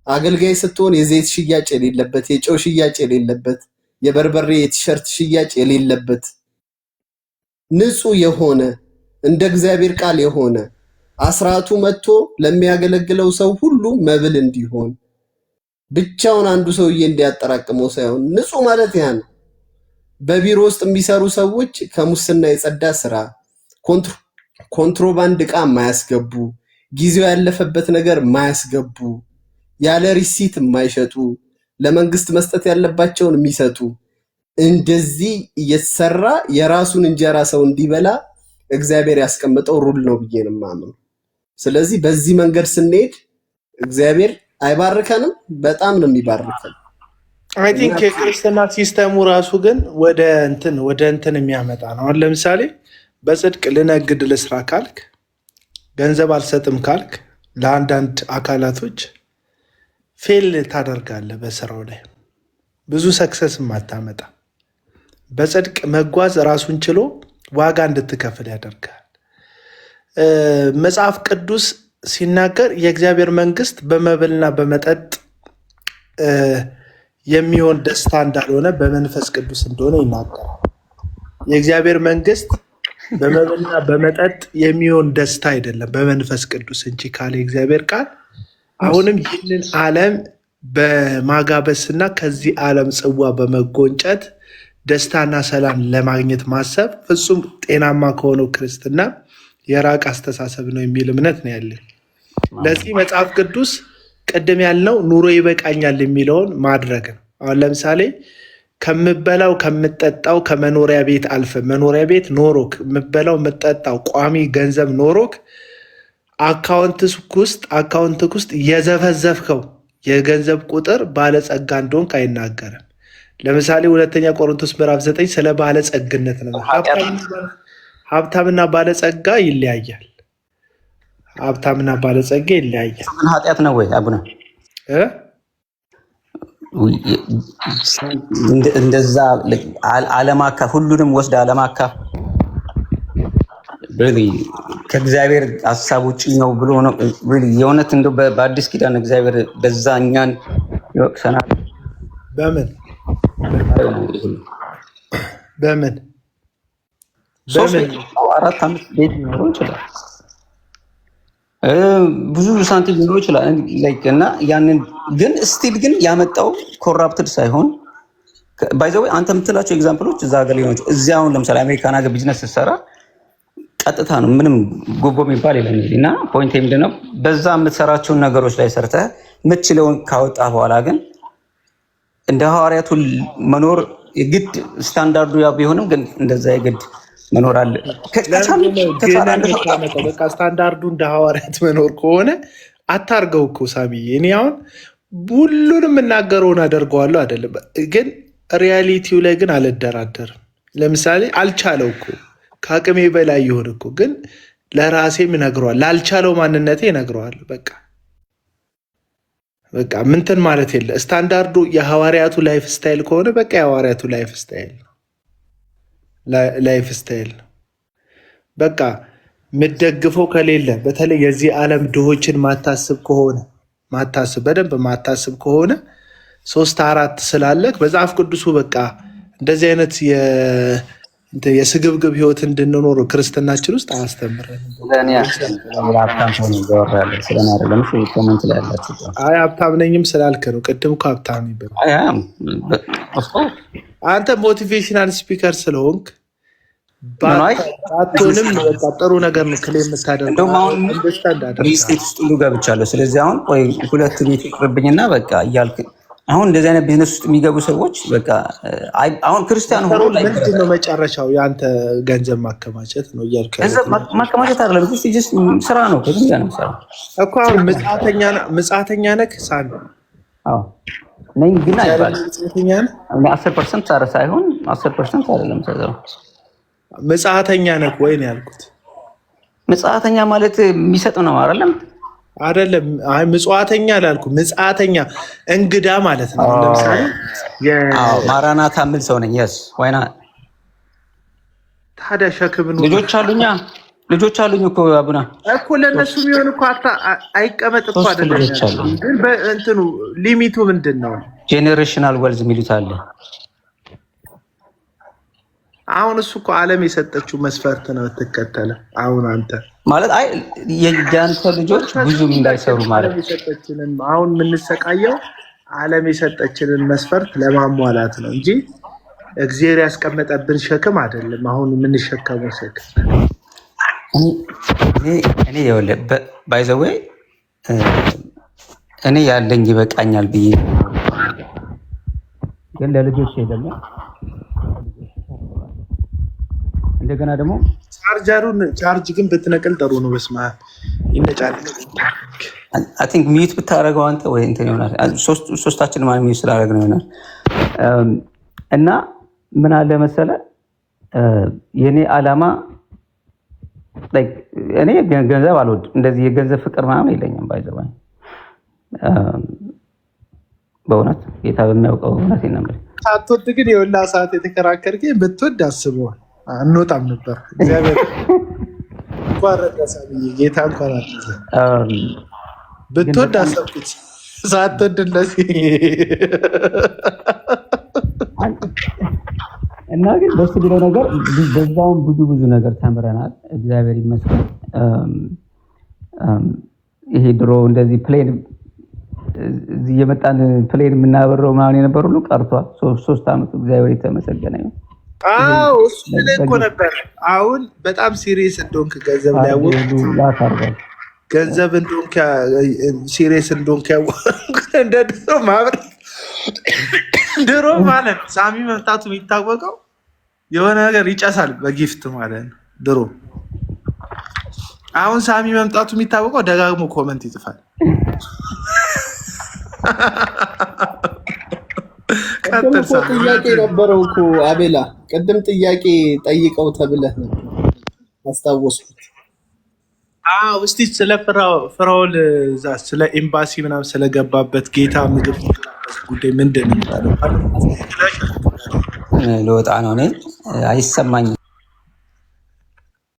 አገልጋይ ስትሆን የዘይት ሽያጭ የሌለበት የጨው ሽያጭ የሌለበት የበርበሬ የቲሸርት ሽያጭ የሌለበት ንጹህ የሆነ እንደ እግዚአብሔር ቃል የሆነ አስራቱ መጥቶ ለሚያገለግለው ሰው ሁሉ መብል እንዲሆን ብቻውን አንዱ ሰውዬ እንዲያጠራቅመው ሳይሆን ንጹህ ማለት ያ ነው። በቢሮ ውስጥ የሚሰሩ ሰዎች ከሙስና የጸዳ ስራ፣ ኮንትሮባንድ ዕቃ የማያስገቡ፣ ጊዜው ያለፈበት ነገር የማያስገቡ፣ ያለ ሪሲት የማይሸጡ፣ ለመንግስት መስጠት ያለባቸውን የሚሰጡ፣ እንደዚህ እየተሰራ የራሱን እንጀራ ሰው እንዲበላ እግዚአብሔር ያስቀመጠው ሩል ነው ብዬ ነው የማምነው። ስለዚህ በዚህ መንገድ ስንሄድ እግዚአብሔር አይባርከንም፣ በጣም ነው የሚባርከን። አይ ቲንክ የክርስትና ሲስተሙ ራሱ ግን ወደ እንትን የሚያመጣ ነው። አሁን ለምሳሌ በጽድቅ ልነግድ ልስራ ካልክ፣ ገንዘብ አልሰጥም ካልክ ለአንዳንድ አካላቶች ፌል ታደርጋለህ። በስራው ላይ ብዙ ሰክሰስም አታመጣ። በጽድቅ መጓዝ ራሱን ችሎ ዋጋ እንድትከፍል ያደርጋል። መጽሐፍ ቅዱስ ሲናገር የእግዚአብሔር መንግስት በመብልና በመጠጥ የሚሆን ደስታ እንዳልሆነ በመንፈስ ቅዱስ እንደሆነ ይናገራል። የእግዚአብሔር መንግስት በመብልና በመጠጥ የሚሆን ደስታ አይደለም በመንፈስ ቅዱስ እንጂ ካለ የእግዚአብሔር ቃል። አሁንም ይህንን ዓለም በማጋበስና ከዚህ ዓለም ጽዋ በመጎንጨት ደስታና ሰላም ለማግኘት ማሰብ ፍጹም ጤናማ ከሆነው ክርስትና የራቅ አስተሳሰብ ነው የሚል እምነት ነው ያለን። ለዚህ መጽሐፍ ቅዱስ ቅድም ያልነው ኑሮ ይበቃኛል የሚለውን ማድረግ ነው። አሁን ለምሳሌ ከምበላው ከምጠጣው ከመኖሪያ ቤት አልፈ መኖሪያ ቤት ኖሮክ የምበላው የምጠጣው ቋሚ ገንዘብ ኖሮክ አካውንትክ ውስጥ የዘፈዘፍከው የገንዘብ ቁጥር ባለጸጋ እንደሆንክ አይናገርም። ለምሳሌ ሁለተኛ ቆሮንቶስ ምዕራፍ 9 ስለ ባለጸግነት ነው። ሀብታምና ባለጸጋ ይለያያል። ሀብታምና ባለጸጋ ይለያያል። ምን ኃጢአት ነው ወይ አቡነ? እንደዛ አለማካ ሁሉንም ወስደ አለማካ ከእግዚአብሔር ሀሳብ ውጭ ነው ብሎ ነው። የእውነት እንደው በአዲስ ኪዳን እግዚአብሔር በዛ እኛን ይወቅሰናል። በምን አራት አምስት ቤት ሊኖረው ይችላል፣ ብዙ ሳንቲም ሊኖረው ይችላል እና ያንን ግን ስቲል ግን ያመጣው ኮራፕትድ ሳይሆን ባይ ዘ ወይ አንተ የምትላቸው ኤግዛምፕሎች እዛ ሀገር ሊሆን እዚያ አሁን ለምሳሌ አሜሪካን ሀገር ቢዝነስ ስትሰራ ቀጥታ ነው፣ ምንም ጉቦ የሚባል የለም። እና ፖይንት ምንድን ነው በዛ የምትሰራቸውን ነገሮች ላይ ሰርተህ የምትችለውን ካወጣ በኋላ ግን እንደ ሐዋርያቱ መኖር የግድ ስታንዳርዱ ያው ቢሆንም ግን እንደዛ የግድ መኖር አለ። በቃ ስታንዳርዱ እንደ ሐዋርያት መኖር ከሆነ አታርገው እኮ ሳሚዬ። እኔ አሁን ሁሉንም እናገረውን አደርገዋለሁ አይደለም፣ ግን ሪያሊቲው ላይ ግን አልደራደርም። ለምሳሌ አልቻለው እኮ ከአቅሜ በላይ ይሆን እኮ ግን ለራሴም እነግረዋል፣ ላልቻለው ማንነቴ እነግረዋል። በቃ ምንትን ማለት የለ። ስታንዳርዱ የሐዋርያቱ ላይፍ ስታይል ከሆነ በቃ የሐዋርያቱ ላይፍ ስታይል ነው። በቃ የምትደግፈው ከሌለ በተለይ የዚህ ዓለም ድሆችን በደንብ ማታስብ ከሆነ 3-4 ስላለክ መጽሐፍ ቅዱሱ በቃ እንደዚህ አይነት የስግብግብ ህይወት እንድንኖር ክርስትናችን ውስጥ አያስተምረንም። ሀብታም ነኝም ስላልክ ነው። ቅድም እኮ ሀብታም አንተ ሞቲቬሽናል ስፒከር ስለሆንክ ባትሆንም ጥሩ ነገር ነው ክሌም የምታደርገው። ስቴት ውስጥ ሁሉ ገብቻለሁ። ስለዚህ አሁን ቆይ 2 ቤት ይቅርብኝና በቃ እያልክ አሁን እንደዚህ አይነት ቢዝነስ ውስጥ የሚገቡ ሰዎች በቃ አሁን ክርስቲያን ሆኖ ምንድን ነው መጨረሻው? የአንተ ገንዘብ ማከማቸት ነው እያልክ ማከማቸት አይደለም፣ ስራ ነው። ከዚህ ጋር ነው ስራ እኮ። አሁን ምጽአተኛ ነህ ሳሚ? አዎ ነኝ፣ ግን አይባልም 10% ኧረ ሳይሆን 10% አይደለም ሰው ምጽአተኛ ነህ ወይ ነው ያልኩት። ምጽአተኛ ማለት የሚሰጥ ነው አይደለም? አይደለም። አይ ምጽዋተኛ አላልኩም። ምጽአተኛ እንግዳ ማለት ነው። ለምሳሌ ማራናታ ምን ሰው ነኝ? yes why not? ታዲያ ሸክም ነው። ልጆች አሉኝ እኮ አቡና እኮ ለነሱ የሚሆን እኮ አይቀመጥ እኮ አይደለም። ግን በእንትኑ ሊሚቱ ምንድነው? ጄኔሬሽናል ዌልዝ የሚሉት አለ። አሁን እሱ እኮ ዓለም የሰጠችው መስፈርት ነው ትከተለ። አሁን አንተ ማለት አይ የጃንተ ልጆች ብዙም እንዳይሰሩ ማለት አሁን የምንሰቃየው ዓለም የሰጠችንን መስፈርት ለማሟላት ነው እንጂ እግዚአብሔር ያስቀመጠብን ሸክም አይደለም። አሁን የምንሸከመው ሸክም እኔ የወለ ባይ ዘ ዌይ እኔ ያለኝ ይበቃኛል ብዬ ግን ለልጆች ደግሞ እንደገና ደግሞ ቻርጅ ግን ብትነቅል ጥሩ ነው። በስመ አብ ይነጫል። አይ ቲንክ ሚዩት ብታደርገው አንተ ወይ እንትን ይሆናል። ሶስታችን ማለት ሚዩት ስላደረግን ይሆናል። እና ምን አለ መሰለ የኔ ዓላማ እኔ ገንዘብ አልወድም። እንደዚህ የገንዘብ ፍቅር ምናምን የለኝም። ባይዘባኝ በእውነት ጌታ በሚያውቀው እውነት ነው። ሳትወድ ግን የወላ ሰዓት የተከራከርክ ብትወድ አስበዋል አንወጣም ነበር። እግዚአብሔር ጌታ እንኳን ብትወድ አሰብኩት ሳትወድ እንደዚህ እና ግን ደስ ብለው ነገር በዛውም ብዙ ነገር ተምረናል። እግዚአብሔር ይመስገን። ይሄ ድሮ እንደዚህ ፕሌን እዚህ የመጣን ፕሌን የምናበረው ምናምን የነበረ ሁሉ ቀርቷል። 3 ዓመት እግዚአብሔር የተመሰገነ ነው። አዎ እሱ እኮ ነበር። አሁን በጣም ሲሪየስ እንደሆንክ ገንዘብ ላይ ገንዘብ እንደሆንክ ሲሪየስ እንደሆንክ እንደ ድሮ ማለት ሳሚ መምጣቱ የሚታወቀው የሆነ ነገር ይጨሳል በጊፍት ማለት ነው ድሮ። አሁን ሳሚ መምጣቱ የሚታወቀው ደጋግሞ ኮመንት ይጽፋል። ጥያቄ ነበረው እኮ አቤላ፣ ቅድም ጥያቄ ጠይቀው ተብለህ ነበር አስታወስኩት። እስቲ ስለ ፍራኦል ስለ ኤምባሲ ምናምን ስለገባበት ጌታ ምግብ ጉዳይ ምንድን ነው? ልወጣ ነው እኔ አይሰማኝም።